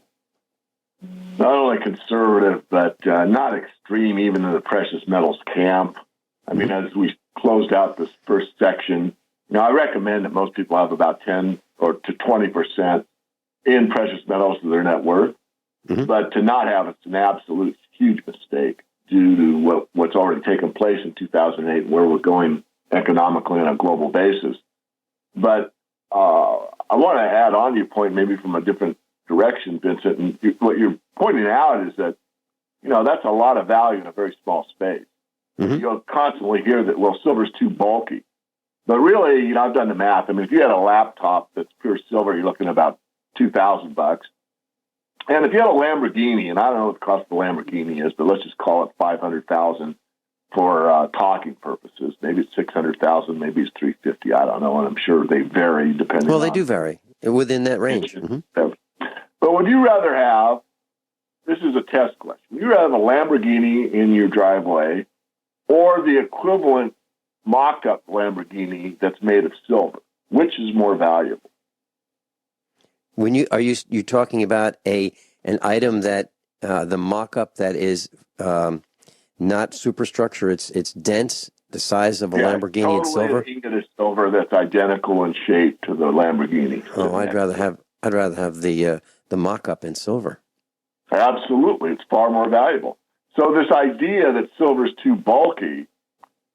not only conservative, but not extreme even in the precious metals camp. I mean, as we closed out this first section, I recommend that most people have about 10 or to 20% in precious metals to their net worth. Mm-hmm. But to not have it's an absolute huge mistake due to what's already taken place in 2008, where we're going economically on a global basis. But I want to add on to your point, maybe from a different direction, Vincent. And what you're pointing out is that, that's a lot of value in a very small space. Mm-hmm. You'll constantly hear that, well, silver's too bulky. But really, I've done the math. I mean, if you had a laptop that's pure silver, you're looking at about $2,000. And if you had a Lamborghini, and I don't know what the cost of a Lamborghini is, but let's just call it $500,000 for talking purposes. Maybe it's $600,000, maybe it's $350,000. I don't know, and I'm sure they vary depending. Well, they do vary within that range. Mm-hmm. But would you rather have? This is a test question. Would you rather have a Lamborghini in your driveway, or the equivalent mock-up Lamborghini that's made of silver? Which is more valuable? When you talking about an item that the mock-up that is not superstructure, it's dense, the size of a Lamborghini in silver. Totally, ingot of silver that's identical in shape to the Lamborghini. Oh, I'd rather have the mock-up in silver. Absolutely, it's far more valuable. So this idea that silver is too bulky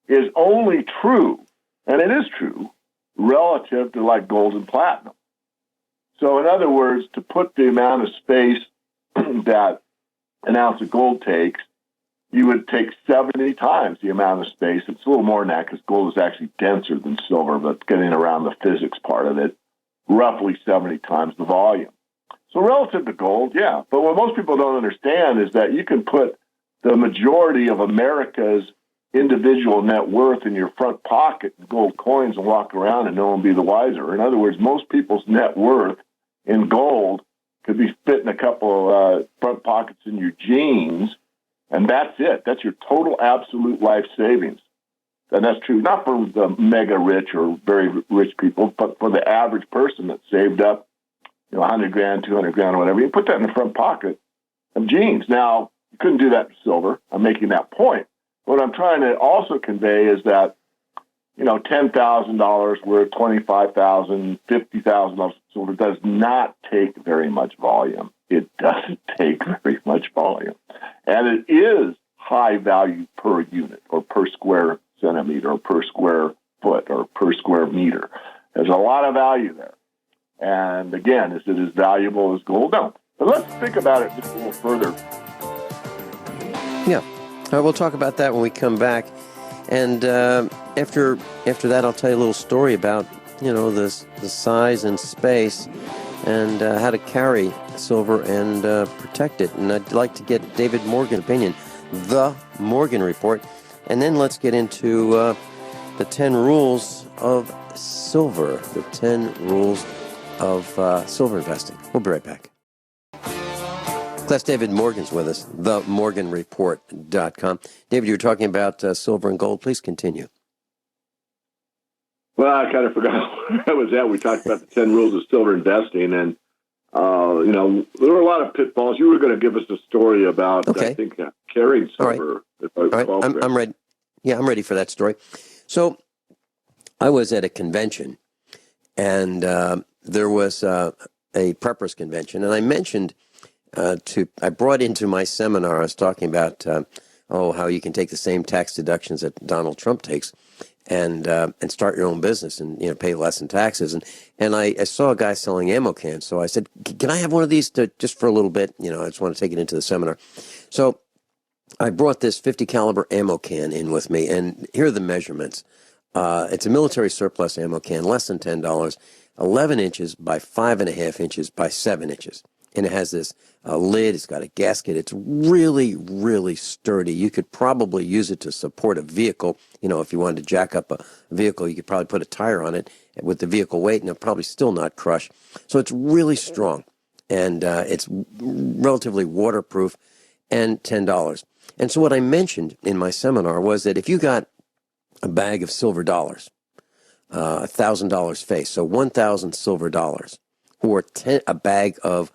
is only true, and it is true, relative to like gold and platinum. So in other words, to put the amount of space that an ounce of gold takes, you would take 70 times the amount of space. It's a little more than that because gold is actually denser than silver, but getting around the physics part of it, roughly 70 times the volume. So relative to gold, yeah. But what most people don't understand is that you can put the majority of America's individual net worth in your front pocket in gold coins and walk around and no one be the wiser. In other words, most people's net worth in gold could be fit in a couple of front pockets in your jeans, and that's it. That's your total absolute life savings. And that's true not for the mega rich or very rich people, but for the average person that saved up, $100 grand, $200 grand, or whatever. You put that in the front pocket of jeans. Now, you couldn't do that in silver. I'm making that point. What I'm trying to also convey is that, $10,000 worth, $25,000, $50,000 silver does not take very much volume. It doesn't take very much volume. And it is high value per unit or per square centimeter or per square foot or per square meter. There's a lot of value there. And again, is it as valuable as gold? No. But let's think about it just a little further. Yeah. We'll talk about that when we come back. And after that, I'll tell you a little story about, the size and space and how to carry silver and protect it. And I'd like to get David Morgan's opinion, the Morgan Report. And then let's get into the 10 rules of silver, the 10 rules of silver investing. We'll be right back. Class David Morgan's with us, themorganreport.com. David, you were talking about silver and gold. Please continue. Well, I kind of forgot where I was at. We talked about the 10 rules of silver investing, and, there were a lot of pitfalls. You were going to give us a story about, I think, carrying silver. All right. I'm ready. Yeah, I'm ready for that story. So I was at a convention, and there was a preppers convention, and I mentioned I brought into my seminar, I was talking about, how you can take the same tax deductions that Donald Trump takes and start your own business and, pay less in taxes. And I saw a guy selling ammo cans. So I said, can I have one of these just for a little bit? I just want to take it into the seminar. So I brought this 50 caliber ammo can in with me, and here are the measurements. It's a military surplus ammo can, less than $10, 11 inches by 5.5 inches by 7 inches. And it has this lid. It's got a gasket. It's really, really sturdy. You could probably use it to support a vehicle. If you wanted to jack up a vehicle, you could probably put a tire on it with the vehicle weight, and it'll probably still not crush. So it's really strong, and it's relatively waterproof, and $10. And so what I mentioned in my seminar was that if you got a bag of silver dollars, $1,000 face, so 1,000 silver dollars, or a bag of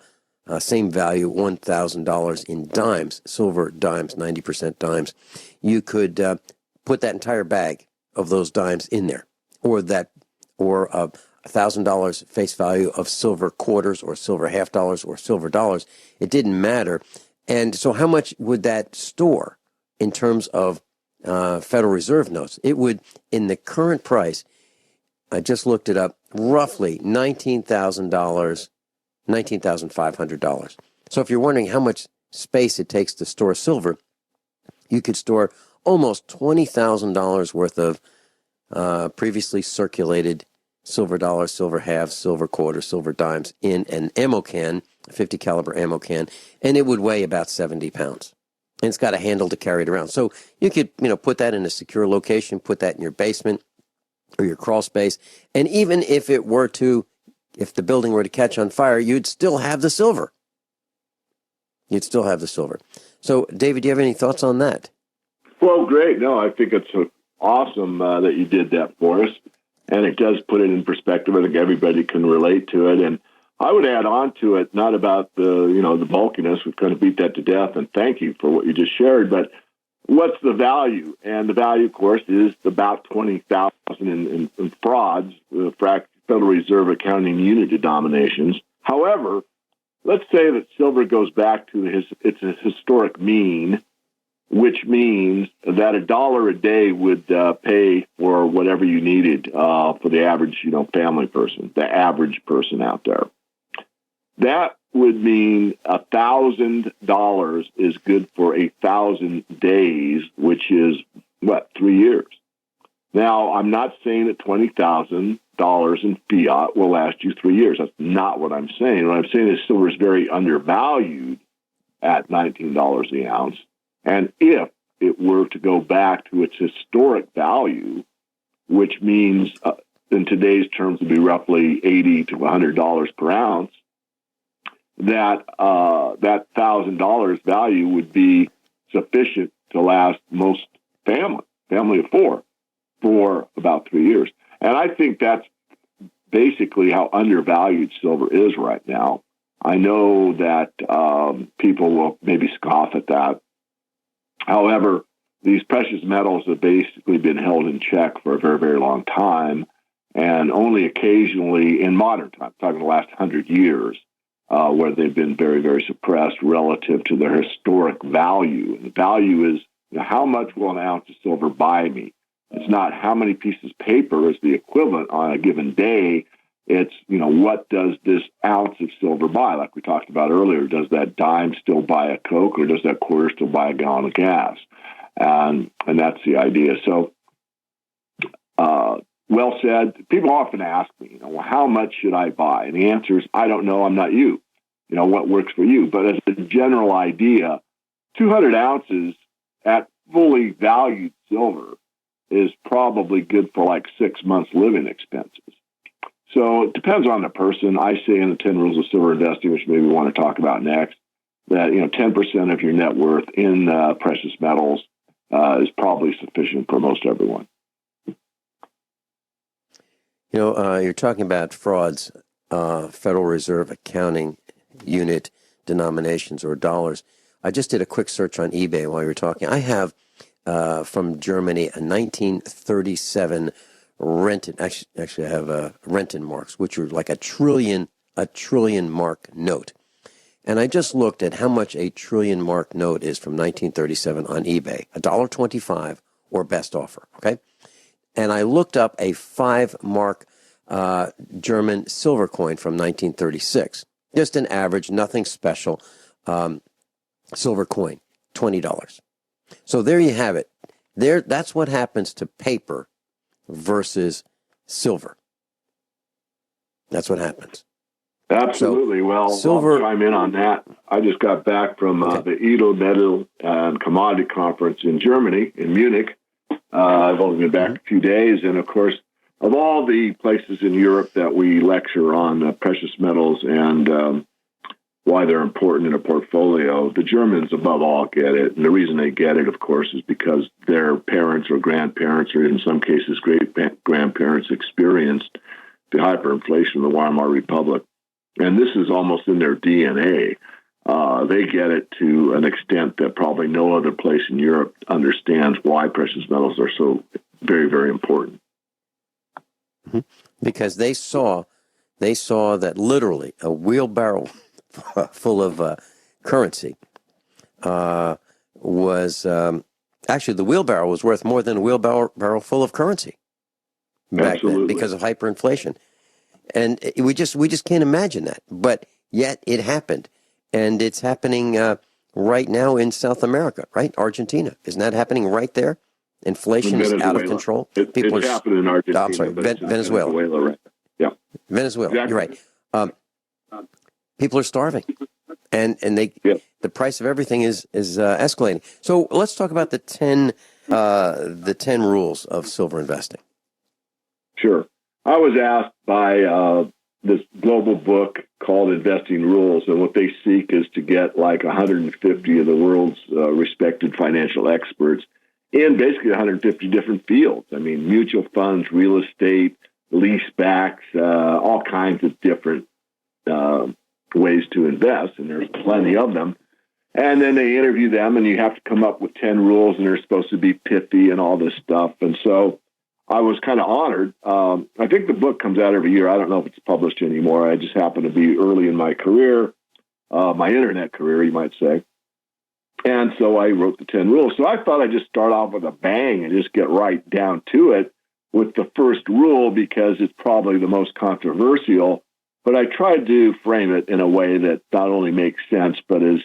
same value, $1,000 in dimes, silver dimes, 90% dimes, you could put that entire bag of those dimes in there, or $1,000 face value of silver quarters or silver half dollars or silver dollars. It didn't matter. And so how much would that store in terms of Federal Reserve notes? It would, in the current price, I just looked it up, roughly $19,000, $19,500. So if you're wondering how much space it takes to store silver, you could store almost $20,000 worth of previously circulated silver dollars, silver halves, silver quarters, silver dimes in an ammo can, a 50 caliber ammo can, and it would weigh about 70 pounds. And it's got a handle to carry it around. So you could, put that in a secure location, put that in your basement or your crawl space, and even if the building were to catch on fire, you'd still have the silver. You'd still have the silver. So, David, do you have any thoughts on that? Well, great. No, I think it's awesome that you did that for us. And it does put it in perspective. I think everybody can relate to it. And I would add on to it, not about the bulkiness. We've kind of beat that to death. And thank you for what you just shared. But what's the value? And the value, of course, is about 20,000 in frauds, Federal Reserve accounting unit denominations. However, let's say that silver goes back to its historic mean, which means that $1 a day would pay for whatever you needed for the average, family person, the average person out there. That would mean $1,000 is good for 1,000 days, which is 3 years. Now, I'm not saying that $20,000 in fiat will last you 3 years. That's not what I'm saying. What I'm saying is silver is very undervalued at $19 the ounce. And if it were to go back to its historic value, which means in today's terms would be roughly $80 to $100 per ounce, that $1,000 value would be sufficient to last most family of four, for about 3 years. And I think that's basically how undervalued silver is right now. I know that people will maybe scoff at that. However, these precious metals have basically been held in check for a very, very long time, and only occasionally in modern times, talking the last 100 years, where they've been very, very suppressed relative to their historic value. And the value is, how much will an ounce of silver buy me? It's not how many pieces of paper is the equivalent on a given day. It's, what does this ounce of silver buy? Like we talked about earlier, does that dime still buy a Coke, or does that quarter still buy a gallon of gas? And that's the idea. So, well said. People often ask me, how much should I buy? And the answer is, I don't know. I'm not you. What works for you. But as a general idea, 200 ounces at fully valued silver is probably good for like 6 months living expenses. So it depends on the person. I say in the 10 rules of silver investing, which maybe we want to talk about next, that 10% of your net worth in precious metals is probably sufficient for most everyone. You're talking about frauds, Federal Reserve accounting unit denominations or dollars. I just did a quick search on eBay while you were talking. I have from Germany a 1937 Renton. Actually, I have Renton marks, which are like a trillion mark note. And I just looked at how much a trillion mark note is from 1937 on eBay, $1.25 or best offer. Okay, and I looked up a 5 mark German silver coin from 1936, just an average, nothing special, silver coin, $20. So there you have it. That's what happens to paper versus silver. That's what happens. Absolutely. Well, silver, I'll chime in on that. I just got back from the Edo Metal and Commodity Conference in Germany, in Munich. I've only been back a few days. And, of course, of all the places in Europe that we lecture on precious metals and why they're important in a portfolio, the Germans, above all, get it. And the reason they get it, of course, is because their parents or grandparents, or in some cases great-grandparents, experienced the hyperinflation of the Weimar Republic. And this is almost in their DNA. They get it to an extent that probably no other place in Europe understands why precious metals are so very, very important. Because they saw that literally a wheelbarrow full of currency was actually the wheelbarrow was worth more than a wheelbarrow full of currency back then because of hyperinflation, and we just can't imagine that. But yet it happened, and it's happening right now in South America, right? Argentina, isn't that happening right there? Inflation is out of control. People it's happening in Argentina. I'm sorry, Venezuela, right? Yeah, Venezuela. Exactly. You're right. People are starving, and the price of everything is escalating. So let's talk about the 10 rules of silver investing. Sure. I was asked by this global book called Investing Rules, and what they seek is to get like 150 of the world's respected financial experts in basically 150 different fields. I mean, mutual funds, real estate, leasebacks, all kinds of different ways to invest, and there's plenty of them. And then they interview them, and you have to come up with 10 rules, and they're supposed to be pithy and all this stuff. And so I was kind of honored. I think the book comes out every year. I don't know if it's published anymore. I just happen to be early in my career, my internet career, you might say. And so I wrote the 10 rules. So I thought I'd just start off with a bang and just get right down to it with the first rule, because it's probably the most controversial. But I tried to frame it in a way that not only makes sense, but is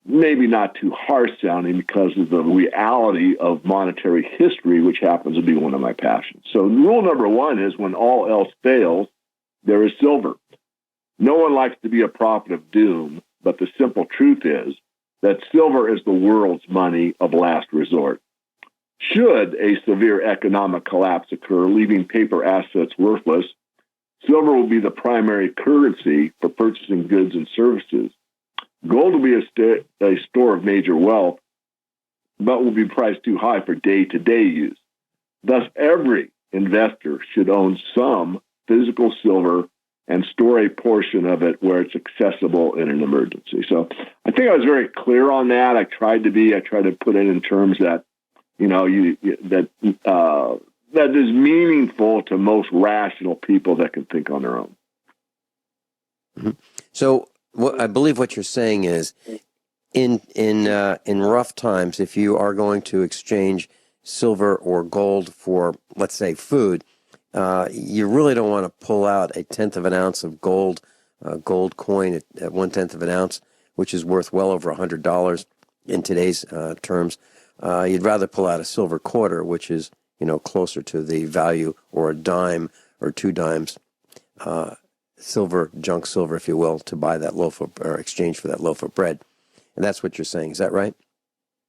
maybe not too harsh sounding because of the reality of monetary history, which happens to be one of my passions. So rule number one is, when all else fails, there is silver. No one likes to be a prophet of doom, but the simple truth is that silver is the world's money of last resort. Should a severe economic collapse occur, leaving paper assets worthless, silver will be the primary currency for purchasing goods and services. Gold will be a store of major wealth, but will be priced too high for day-to-day use. Thus, every investor should own some physical silver and store a portion of it where it's accessible in an emergency. So I think I was very clear on that. I tried to put it in terms that, that is meaningful to most rational people that can think on their own. Mm-hmm. So I believe what you're saying is, in rough times, if you are going to exchange silver or gold for, let's say, food, you really don't want to pull out a tenth of an ounce of gold coin at 1/10 of an ounce, which is worth well over $100 in today's terms. You'd rather pull out a silver quarter, which is closer to the value, or a dime or 2 dimes, silver, junk silver, if you will, to buy that loaf of, or exchange for that loaf of bread. And that's what you're saying. Is that right?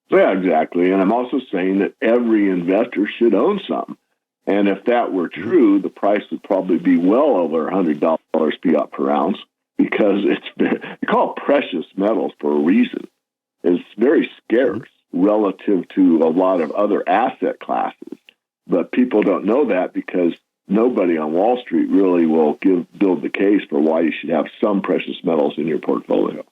Yeah, exactly. And I'm also saying that every investor should own some. And if that were true, the price would probably be well over $100 fiat per ounce, because they call it precious metals for a reason. It's very scarce relative to a lot of other asset classes. But people don't know that, because nobody on Wall Street really will build the case for why you should have some precious metals in your portfolio.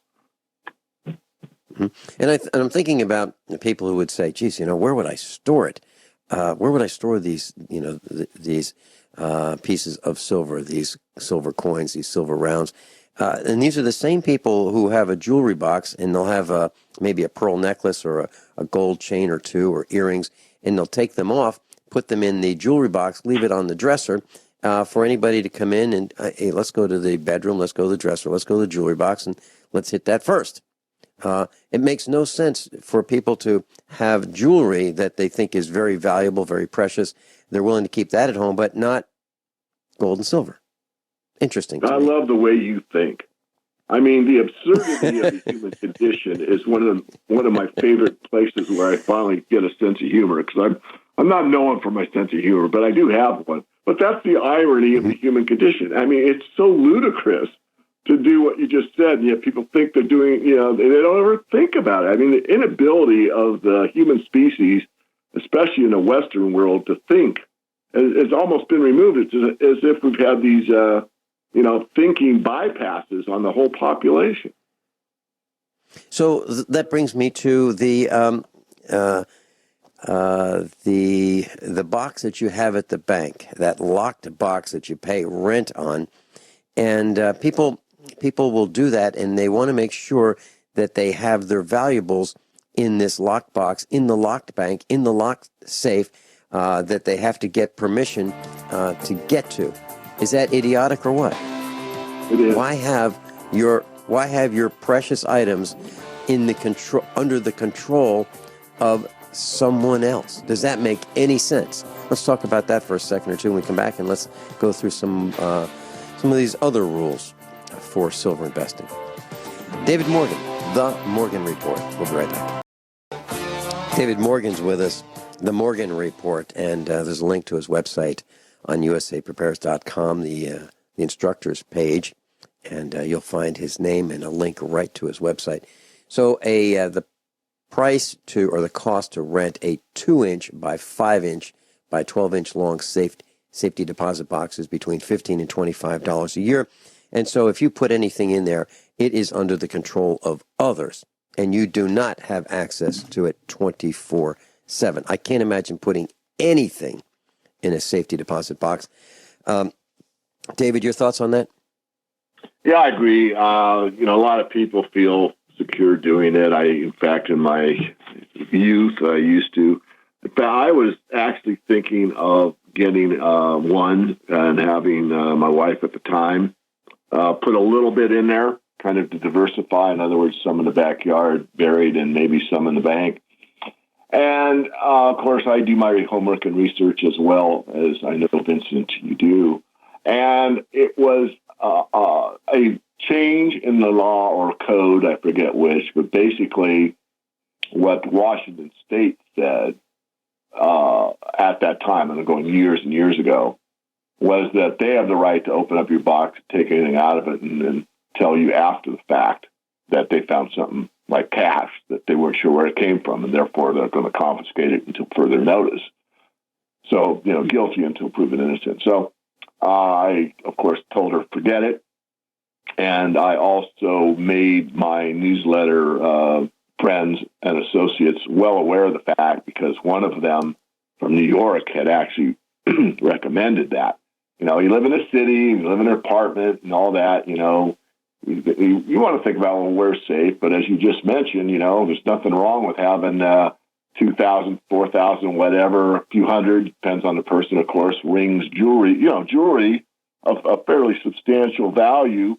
Mm-hmm. And I'm thinking about the people who would say, geez, where would I store it? Where would I store these, these pieces of silver, these silver coins, these silver rounds? And these are the same people who have a jewelry box, and they'll have maybe a pearl necklace or a gold chain or 2 or earrings, and they'll take them off, put them in the jewelry box, leave it on the dresser for anybody to come in and, hey, let's go to the bedroom, let's go to the dresser, let's go to the jewelry box, and let's hit that first. It makes no sense for people to have jewelry that they think is very valuable, very precious. They're willing to keep that at home, but not gold and silver. Interesting. I love the way you think. I mean, the absurdity of the human condition is one of my favorite places where I finally get a sense of humor, because I'm not known for my sense of humor, but I do have one. But that's the irony of the human condition. I mean, it's so ludicrous to do what you just said, and yet people think they're doing, they don't ever think about it. I mean, the inability of the human species, especially in the Western world, to think has almost been removed. It's as if we've had these, thinking bypasses on the whole population. So that brings me to the the box that you have at the bank, that locked box that you pay rent on, and people will do that, and they want to make sure that they have their valuables in this locked box, in the locked bank, in the locked safe that they have to get permission to get to. Is that idiotic or what? It is. Why have your precious items in the under the control of someone else? Does that make any sense? Let's talk about that for a second or two when we come back, and let's go through some of these other rules for silver investing. David Morgan, The Morgan Report. We'll be right back. David Morgan's with us, The Morgan Report, and there's a link to his website on usaprepares.com, the instructors page, and you'll find his name and a link right to his website. So the price to, or the cost to rent a 2-inch by 5-inch by 12-inch long safety deposit box is between $15 and $25 a year. And so if you put anything in there, it is under the control of others, and you do not have access to it 24/7. I can't imagine putting anything in a safety deposit box. David, your thoughts on that? Yeah, I agree. A lot of people feel secure doing it. In fact, in my youth, I used to. But I was actually thinking of getting one and having my wife at the time put a little bit in there, kind of to diversify. In other words, some in the backyard buried and maybe some in the bank. And, of course, I do my homework and research as well as I know, Vincent, you do. And it was a change in the law or code, I forget which, but basically what Washington State said at that time, and I'm going years and years ago, was that they have the right to open up your box, take anything out of it, and then tell you after the fact that they found something like cash that they weren't sure where it came from, and therefore they're going to confiscate it until further notice. So, guilty until proven innocent. So I, of course, told her, forget it. And I also made my newsletter friends and associates well aware of the fact, because one of them from New York had actually recommended that. You live in a city, you live in an apartment and all that, you want to think about, well, where's safe? But as you just mentioned, there's nothing wrong with having 2,000, 4,000, whatever, a few hundred, depends on the person, of course, rings, jewelry of a fairly substantial value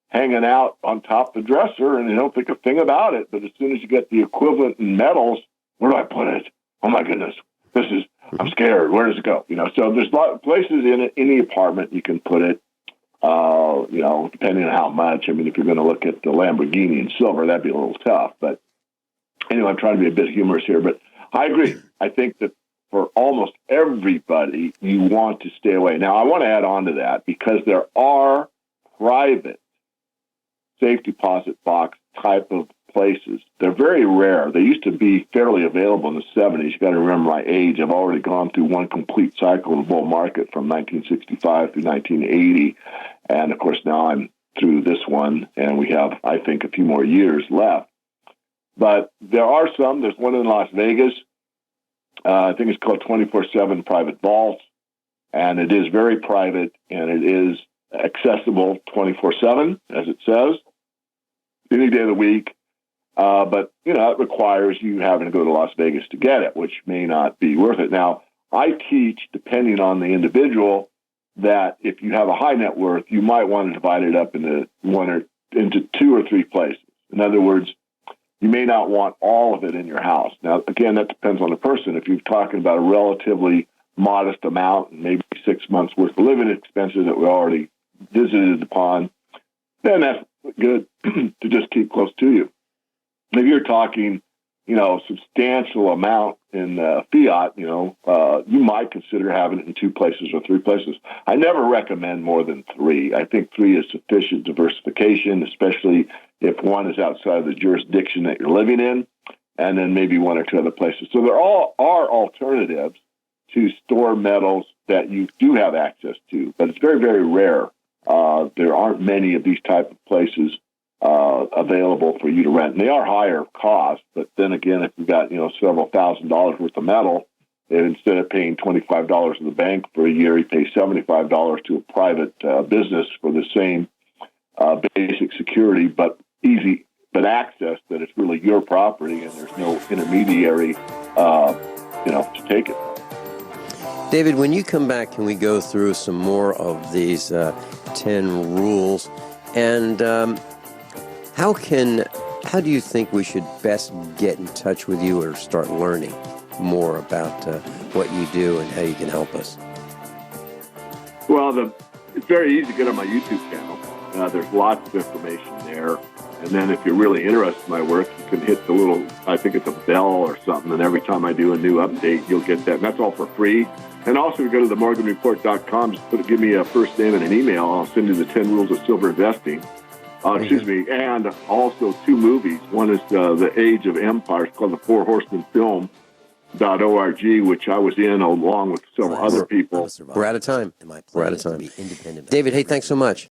hanging out on top of the dresser, and you don't think a thing about it. But as soon as you get the equivalent in metals, where do I put it? Oh, my goodness. I'm scared. Where does it go? So there's a lot of places in any apartment you can put it, depending on how much. I mean, if you're going to look at the Lamborghini in silver, that'd be a little tough. But anyway, I'm trying to be a bit humorous here. But I agree. I think that for almost everybody, you want to stay away. Now, I want to add on to that, because there are private safe deposit box type of places. They're very rare. They used to be fairly available in the 70s. You got to remember my age. I've already gone through one complete cycle of the bull market from 1965 through 1980. And, of course, now I'm through this one, and we have, I think, a few more years left. But there are some. There's one in Las Vegas. I think it's called 24/7 Private Vault, and it is very private, and it is accessible 24/7, as it says, any day of the week. But, it requires you having to go to Las Vegas to get it, which may not be worth it. Now, I teach, depending on the individual, that if you have a high net worth, you might want to divide it up into two or three places. In other words, you may not want all of it in your house. Now, again, that depends on the person. If you're talking about a relatively modest amount, maybe 6 months worth of living expenses that we already visited upon, then that's good to just keep close to you. If you're talking, substantial amount in fiat, you might consider having it in 2 places or 3 places. I never recommend more than 3. I think 3 is sufficient diversification, especially if one is outside of the jurisdiction that you're living in, and then maybe 1 or 2 other places. So there all are alternatives to store metals that you do have access to, but it's very, very rare. There aren't many of these type of places available for you to rent. And they are higher cost, but then again, if you've got, several $1,000s worth of metal, and instead of paying $25 in the bank for a year, you pay $75 to a private business for the same basic security, but access that it's really your property and there's no intermediary, to take it. David, when you come back, can we go through some more of these 10 rules? And how do you think we should best get in touch with you or start learning more about what you do and how you can help us? Well, it's very easy to get on my YouTube channel. There's lots of information there. And then if you're really interested in my work, you can hit the little, I think it's a bell or something, and every time I do a new update, you'll get that. And that's all for free. And also, you go to themorganreport.com, just give me a first name and an email. I'll send you the 10 rules of silver investing. And also 2 movies. One is The Age of Empires, called the Four Horsemen Film.org, which I was in along with several other people. We're out of time. David, hey, thanks so much.